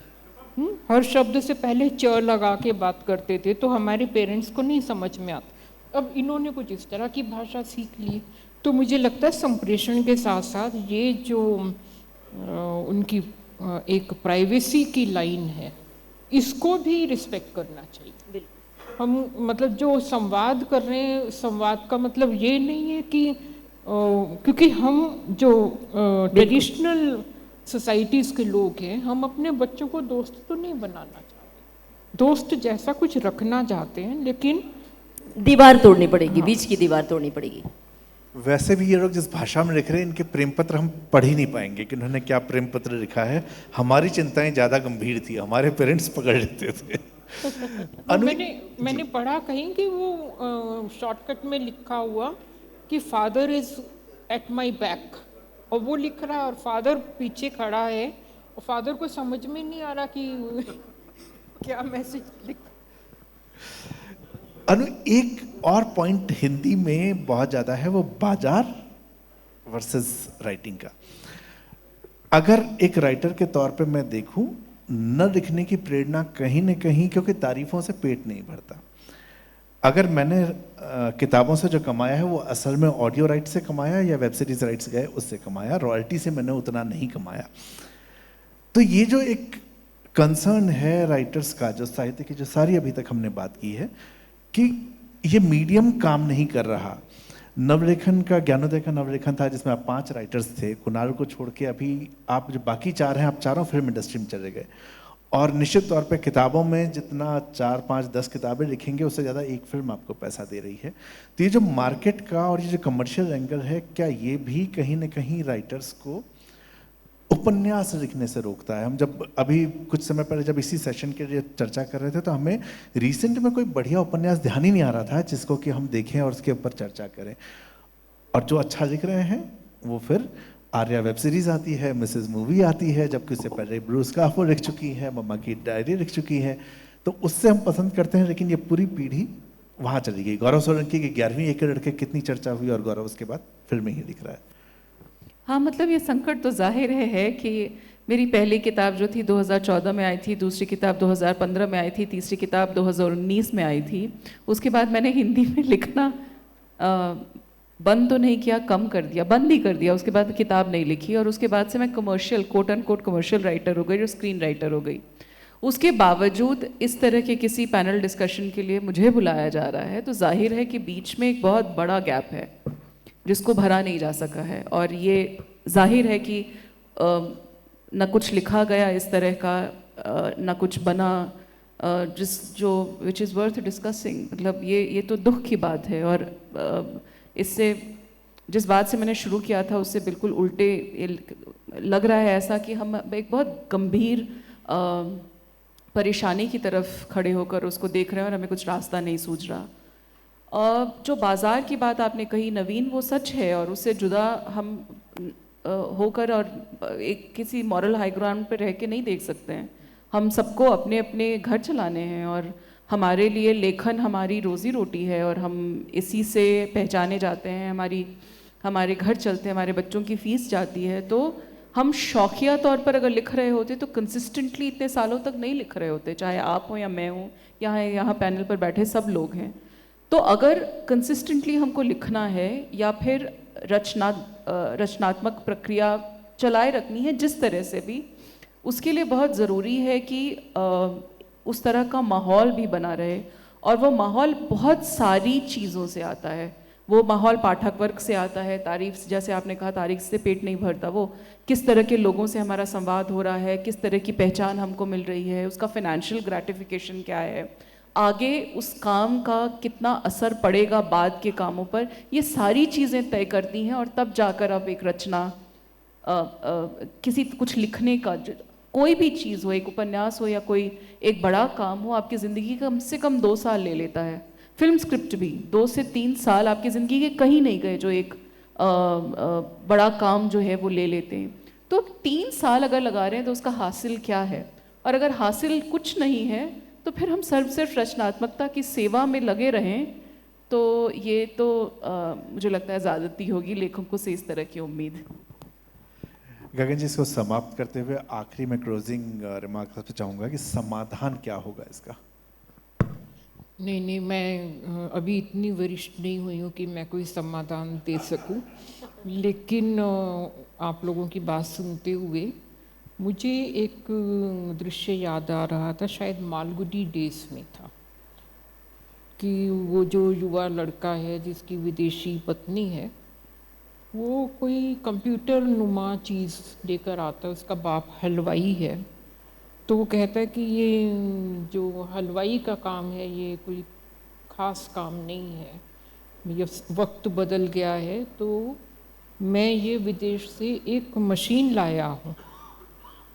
हर शब्द से पहले च लगा के बात करते थे, तो हमारे पेरेंट्स को नहीं समझ में आता। अब इन्होंने कुछ इस तरह की भाषा सीख ली, तो मुझे लगता है संप्रेषण के साथ साथ ये जो उनकी एक प्राइवेसी की लाइन है, इसको भी रिस्पेक्ट करना चाहिए। हम मतलब जो संवाद कर रहे हैं, संवाद का मतलब ये नहीं है कि क्योंकि हम जो ट्रेडिशनल सोसाइटीज़ के लोग हैं, हम अपने बच्चों को दोस्त तो नहीं बनाना चाहते, दोस्त जैसा कुछ रखना चाहते हैं, लेकिन दीवार तोड़नी पड़ेगी, बीच की दीवार तोड़नी पड़ेगी। वैसे भी ये लोग जिस भाषा में लिख रहे हैं, इनके प्रेम पत्र हम पढ़ ही नहीं पाएंगे कि उन्होंने क्या प्रेम पत्र लिखा है। हमारी चिंताएं ज़्यादा गंभीर थी, हमारे पेरेंट्स पकड़ लेते थे। मैंने पढ़ा कहीं कि वो शॉर्टकट में लिखा हुआ कि father is at my back, और वो लिख रहा है और फादर पीछे खड़ा है, और फादर को समझ में नहीं आ रहा कि क्या मैसेज लिख। अनु, एक और पॉइंट हिंदी में बहुत ज़्यादा है, वो बाजार वर्सेस राइटिंग का। अगर एक राइटर के तौर पे मैं देखूं, न लिखने की प्रेरणा कहीं न कहीं, क्योंकि तारीफों से पेट नहीं भरता। अगर मैंने किताबों से जो कमाया है वो असल में ऑडियो राइट से कमाया या वेब सीरीज राइट्स गए उससे कमाया, रॉयल्टी से मैंने उतना नहीं कमाया। तो ये जो एक कंसर्न है राइटर्स का, जो साहित्य की जो सारी अभी तक हमने बात की है, कि ये मीडियम काम नहीं कर रहा। नवलेखन का, ज्ञानोदय का नवलेखन था जिसमें आप 5 राइटर्स थे, कुणाल को छोड़ के अभी आप जो बाकी 4 हैं, आप चारों फिल्म इंडस्ट्री में चले गए। और निश्चित तौर पे किताबों में जितना 4, 5, 10 किताबें लिखेंगे उससे ज़्यादा एक फिल्म आपको पैसा दे रही है। तो ये जो मार्केट का और ये जो कमर्शियल एंगल है, क्या ये भी कहीं ना कहीं राइटर्स को उपन्यास लिखने से रोकता है? हम जब अभी कुछ समय पहले जब इसी सेशन के लिए चर्चा कर रहे थे, तो हमें रिसेंट में कोई बढ़िया उपन्यास ध्यान ही नहीं आ रहा था जिसको कि हम देखें और उसके ऊपर चर्चा करें। और जो अच्छा लिख रहे हैं वो फिर आर्या वेब सीरीज आती है, मिसेस मूवी आती है, जबकि उससे पहले ब्रूस काफो लिख चुकी है, मम्मा की डायरी लिख चुकी है, तो उससे हम पसंद करते हैं। लेकिन ये पूरी पीढ़ी वहाँ चली गई। गौरव सोलंकी की 11वीं एक लड़के कितनी चर्चा हुई, और गौरव उसके बाद फिल्में ही लिख रहा है। हाँ, मतलब ये संकट तो जाहिर है कि मेरी पहली किताब जो थी 2014 में आई थी, दूसरी किताब 2015 में आई थी, तीसरी किताब 2019 में आई थी। उसके बाद मैंने हिंदी में लिखना बंद तो नहीं किया, कम कर दिया, बंद ही कर दिया। उसके बाद किताब नहीं लिखी, और उसके बाद से मैं commercial, quote and quote commercial writer हो गई, जो स्क्रीन राइटर हो गई। उसके बावजूद इस तरह के किसी पैनल डिस्कशन के लिए मुझे बुलाया जा रहा है, तो जाहिर है कि बीच में एक बहुत बड़ा गैप है जिसको भरा नहीं जा सका है। और ये जाहिर है कि न कुछ लिखा गया इस तरह का, न कुछ बना विच इज़ वर्थ डिस्कसिंग। मतलब ये तो दुख की बात है। और इससे, जिस बात से मैंने शुरू किया था उससे बिल्कुल उल्टे लग रहा है ऐसा कि हम एक बहुत गंभीर परेशानी की तरफ खड़े होकर उसको देख रहे हैं और हमें कुछ रास्ता नहीं सूझ रहा। जो बाज़ार की बात आपने कही नवीन, वो सच है, और उससे जुदा हम होकर और एक किसी मॉरल हाई ग्राउंड पर रह के नहीं देख सकते हैं। हम सबको अपने अपने घर चलाने हैं, और हमारे लिए लेखन हमारी रोज़ी रोटी है, और हम इसी से पहचाने जाते हैं, हमारे घर चलते हैं, हमारे बच्चों की फ़ीस जाती है। तो हम शौकिया तौर पर अगर लिख रहे होते तो कंसिस्टेंटली इतने सालों तक नहीं लिख रहे होते, चाहे आप हो या मैं हूँ, यहाँ पैनल पर बैठे सब लोग हैं। तो अगर कंसिस्टेंटली हमको लिखना है या फिर रचनात्मक प्रक्रिया चलाए रखनी है जिस तरह से भी, उसके लिए बहुत ज़रूरी है कि उस तरह का माहौल भी बना रहे। और वो माहौल बहुत सारी चीज़ों से आता है। वो माहौल पाठक वर्ग से आता है, तारीफ, जैसे आपने कहा तारीफ से पेट नहीं भरता, वो किस तरह के लोगों से हमारा संवाद हो रहा है, किस तरह की पहचान हमको मिल रही है, उसका फाइनेंशियल ग्रेटिफिकेशन क्या है, आगे उस काम का कितना असर पड़ेगा बाद के कामों पर, ये सारी चीज़ें तय करती हैं। और तब जाकर आप एक रचना, किसी कुछ लिखने का, कोई भी चीज़ हो, एक उपन्यास हो या कोई एक बड़ा काम हो, आपकी ज़िंदगी कम से कम 2 साल ले लेता है। फिल्म स्क्रिप्ट भी 2 से 3 साल आपकी ज़िंदगी के कहीं नहीं गए, जो एक बड़ा काम जो है वो ले लेते हैं। तो 3 साल अगर लगा रहे हैं तो उसका हासिल क्या है? और अगर हासिल कुछ नहीं है तो फिर हम सिर्फ रचनात्मकता की सेवा में लगे रहें, तो ये तो मुझे लगता है ज़्यादती होगी लेखकों से इस तरह की उम्मीद। गगन जी, इसको समाप्त करते हुए आखिरी में क्लोजिंग रिमार्क आपसे चाहूँगा कि समाधान क्या होगा इसका? नहीं, मैं अभी इतनी वरिष्ठ नहीं हुई हूँ कि मैं कोई समाधान दे सकूँ, लेकिन आप लोगों की बात सुनते हुए मुझे एक दृश्य याद आ रहा था, शायद मालगुडी डेज में था, कि वो जो युवा लड़का है जिसकी विदेशी पत्नी है, वो कोई कंप्यूटर नुमा चीज़ लेकर आता है, उसका बाप हलवाई है। तो वो कहता है कि ये जो हलवाई का काम है ये कोई ख़ास काम नहीं है, ये वक्त बदल गया है, तो मैं ये विदेश से एक मशीन लाया हूँ,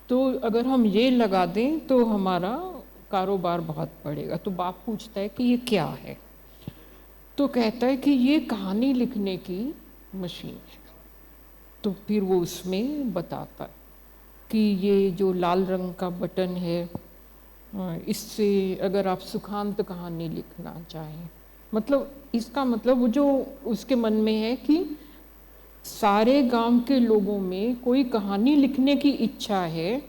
तो अगर हम ये लगा दें तो हमारा कारोबार बहुत बढ़ेगा। तो बाप पूछता है कि ये क्या है, तो कहता है कि ये कहानी लिखने की मशीन है। तो फिर वो उसमें बताता है कि ये जो लाल रंग का बटन है, इससे अगर आप सुखांत कहानी लिखना चाहें, मतलब इसका मतलब वो जो उसके मन में है कि सारे गांव के लोगों में कोई कहानी लिखने की इच्छा है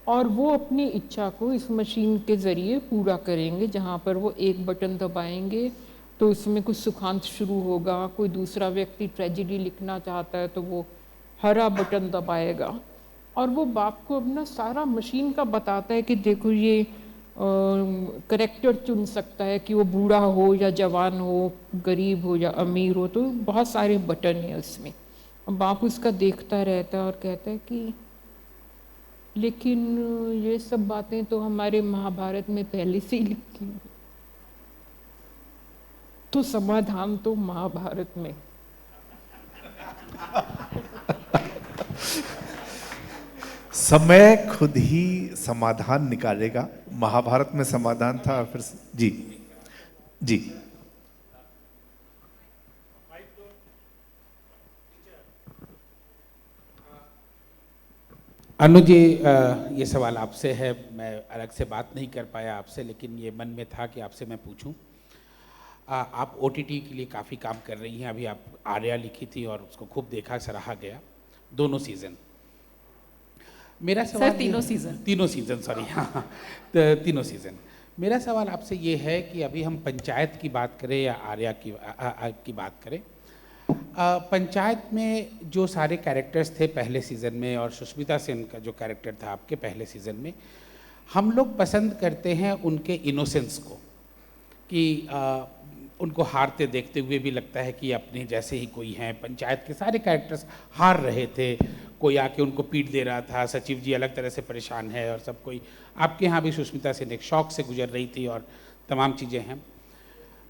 और वो अपनी इच्छा को इस मशीन के ज़रिए पूरा करेंगे, जहाँ पर वो एक बटन दबाएंगे तो उसमें कुछ सुखांत शुरू होगा। कोई दूसरा व्यक्ति ट्रेजेडी लिखना चाहता है तो वो हरा बटन दबाएगा, और वो बाप को अपना सारा मशीन का बताता है कि देखो ये करेक्टर चुन सकता है कि वो बूढ़ा हो या जवान हो, गरीब हो या अमीर हो, तो बहुत सारे बटन हैं उसमें। और बाप उसका देखता रहता है और कहता है कि लेकिन ये सब बातें तो हमारे महाभारत में पहले से ही लिखी हैं, तो समाधान तो महाभारत में। समय खुद ही समाधान निकालेगा। महाभारत में समाधान था, फिर जी जी। अनु जी, ये सवाल आपसे है। मैं अलग से बात नहीं कर पाया आपसे, लेकिन ये मन में था कि आपसे मैं पूछूं। आप OTT के लिए काफ़ी काम कर रही हैं। अभी आप आर्या लिखी थी और उसको खूब देखा, सराहा गया, दोनों सीज़न। मेरा सवाल तीनों सीज़न सॉरी, हाँ, तो तीनों सीज़न। मेरा सवाल आपसे ये है कि अभी हम पंचायत की बात करें या आर्या की बात करें, पंचायत में जो सारे कैरेक्टर्स थे पहले सीज़न में और सुष्मिता सेन का जो कैरेक्टर था आपके पहले सीज़न में, हम लोग पसंद करते हैं उनके इनोसेंस को, कि उनको हारते देखते हुए भी लगता है कि अपने जैसे ही कोई हैं। पंचायत के सारे कैरेक्टर्स हार रहे थे, कोई आके उनको पीट दे रहा था, सचिव जी अलग तरह से परेशान है, और सब कोई, आपके यहाँ भी सुष्मिता सेन एक शौक से गुजर रही थी और तमाम चीज़ें हैं।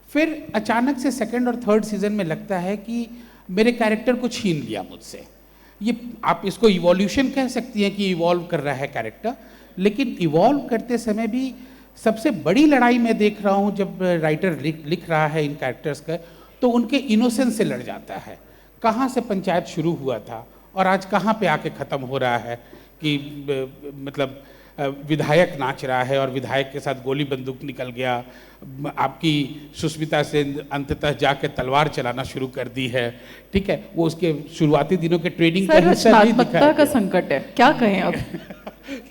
फिर अचानक से सेकंड और थर्ड सीज़न में लगता है कि मेरे कैरेक्टर को छीन लिया मुझसे। ये आप इसको इवोल्यूशन कह सकती हैं कि इवॉल्व कर रहा है कैरेक्टर, लेकिन इवॉल्व करते समय भी सबसे बड़ी लड़ाई मैं देख रहा हूँ जब राइटर लिख रहा है इन कैरेक्टर्स का, तो उनके इनोसेंस से लड़ जाता है। कहाँ से पंचायत शुरू हुआ था और आज कहाँ पे आके ख़त्म हो रहा है कि मतलब विधायक नाच रहा है और विधायक के साथ गोली बंदूक निकल गया। आपकी सुष्मिता से अंततः जाके तलवार चलाना शुरू कर दी है, ठीक है, वो उसके शुरुआती दिनों के ट्रेनिंग का हिस्सा नहीं दिखाया का संकट है, क्या कहें अब।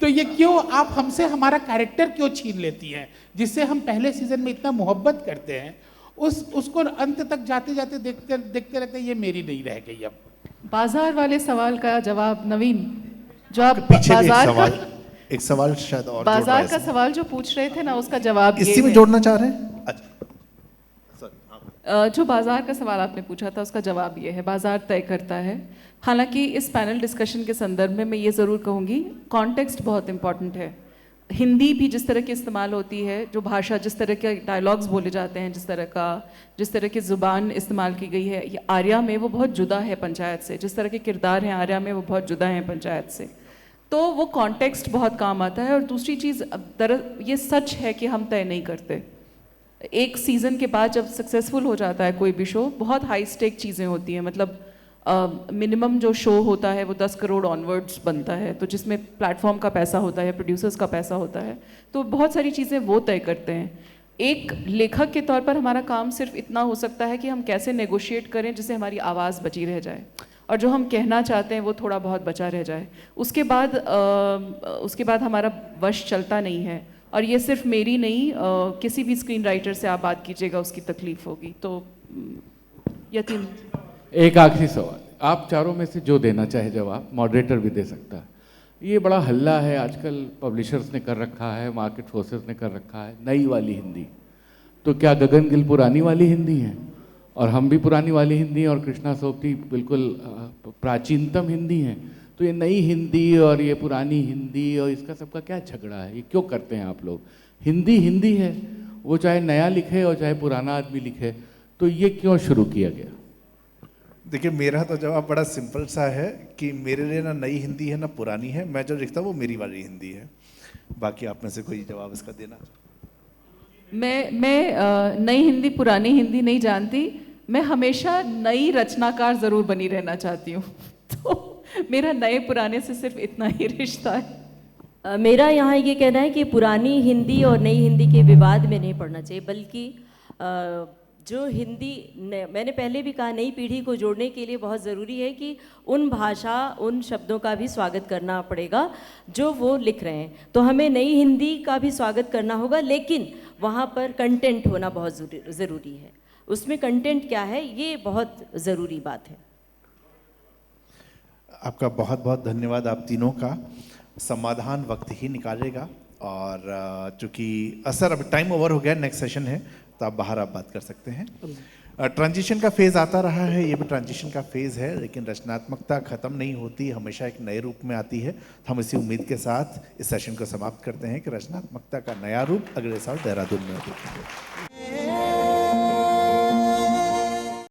तो ये क्यों आप हमसे हमारा कैरेक्टर क्यों छीन लेती हैं, जिससे हम पहले सीजन में इतना मोहब्बत करते हैं, उसको अंत तक जाते जाते देखते रहते हैं, ये मेरी नहीं रह गई। अब बाजार वाले सवाल का जवाब नवीन, जो आप पीछे बाजार का एक सवाल शायद और बाजार का सवाल जो पूछ रहे थे ना, उसका जवाब इसी में जोड़ना चाह रहे हैं। अच्छा, जो बाजार का सवाल आपने पूछा था उसका जवाब ये है, बाजार तय करता है। हालांकि इस पैनल डिस्कशन के संदर्भ में मैं ये ज़रूर कहूँगी, कॉन्टेक्स्ट बहुत इंपॉर्टेंट है। हिंदी भी जिस तरह की इस्तेमाल होती है, जो भाषा, जिस तरह के डायलॉग्स बोले जाते हैं, जिस तरह की ज़ुबान इस्तेमाल की गई है, ये आर्या में वो बहुत जुदा है पंचायत से। जिस तरह के किरदार हैं आर्या में वो बहुत जुदा हैं पंचायत से, तो वो कॉन्टेक्स्ट बहुत काम आता है। और दूसरी चीज़, ये सच है कि हम तय नहीं करते। एक सीज़न के बाद जब सक्सेसफुल हो जाता है कोई भी शो, बहुत हाई स्टेक चीज़ें होती हैं। मतलब मिनिमम जो शो होता है वो 10 करोड़ ऑनवर्ड्स बनता है, तो जिसमें प्लेटफॉर्म का पैसा होता है, प्रोड्यूसर्स का पैसा होता है, तो बहुत सारी चीज़ें वो तय करते हैं। एक लेखक के तौर पर हमारा काम सिर्फ इतना हो सकता है कि हम कैसे नेगोशिएट करें जिससे हमारी आवाज़ बची रह जाए और जो हम कहना चाहते हैं वो थोड़ा बहुत बचा रह जाए। उसके बाद हमारा वश चलता नहीं है। और ये सिर्फ मेरी नहीं, किसी भी स्क्रीन राइटर से आप बात कीजिएगा उसकी तकलीफ होगी। तो यतीम, एक आखिरी सवाल, आप चारों में से जो देना चाहे जवाब, मॉडरेटर भी दे सकता है। ये बड़ा हल्ला है आजकल, पब्लिशर्स ने कर रखा है, मार्केट फोर्सेस ने कर रखा है, नई वाली हिंदी। तो क्या गगन गिल पुरानी वाली हिंदी है और हम भी पुरानी वाली हिंदी और कृष्णा सोपती बिल्कुल प्राचीनतम हिंदी है, तो ये नई हिंदी और ये पुरानी हिंदी और इसका सबका क्या झगड़ा है? ये क्यों करते हैं आप लोग? हिंदी हिंदी है, वो चाहे नया लिखे और चाहे पुराना आदमी लिखे, तो ये क्यों शुरू किया गया? देखिए, मेरा तो जवाब बड़ा सिंपल सा है कि मेरे लिए ना नई हिंदी है ना पुरानी है, मैं जो लिखता हूँ वो मेरी वाली हिंदी है। बाकी आप में से कोई जवाब इसका देना? मैं नई हिंदी पुरानी हिंदी नहीं जानती, मैं हमेशा नई रचनाकार ज़रूर बनी रहना चाहती हूँ। तो मेरा नए पुराने से सिर्फ इतना ही रिश्ता है। मेरा यहाँ ये कहना है कि पुरानी हिंदी और नई हिंदी के विवाद में नहीं पड़ना चाहिए, बल्कि जो हिंदी मैंने पहले भी कहा, नई पीढ़ी को जोड़ने के लिए बहुत ज़रूरी है कि उन भाषा, उन शब्दों का भी स्वागत करना पड़ेगा जो वो लिख रहे हैं। तो हमें नई हिंदी का भी स्वागत करना होगा, लेकिन वहाँ पर कंटेंट होना बहुत ज़रूरी है। उसमें कंटेंट क्या है, ये बहुत ज़रूरी बात है। आपका बहुत बहुत धन्यवाद। आप तीनों का समाधान वक्त ही निकालेगा, और चूँकि असर अब टाइम ओवर हो गया, नेक्स्ट सेशन है, तो आप बाहर आप बात कर सकते हैं। ट्रांजिशन का फेज़ आता रहा है, ये भी ट्रांजिशन का फेज़ है, लेकिन रचनात्मकता ख़त्म नहीं होती, हमेशा एक नए रूप में आती है। तो हम इसी उम्मीद के साथ इस सेशन को समाप्त करते हैं कि रचनात्मकता का नया रूप अगले साल देहरादून में होगा।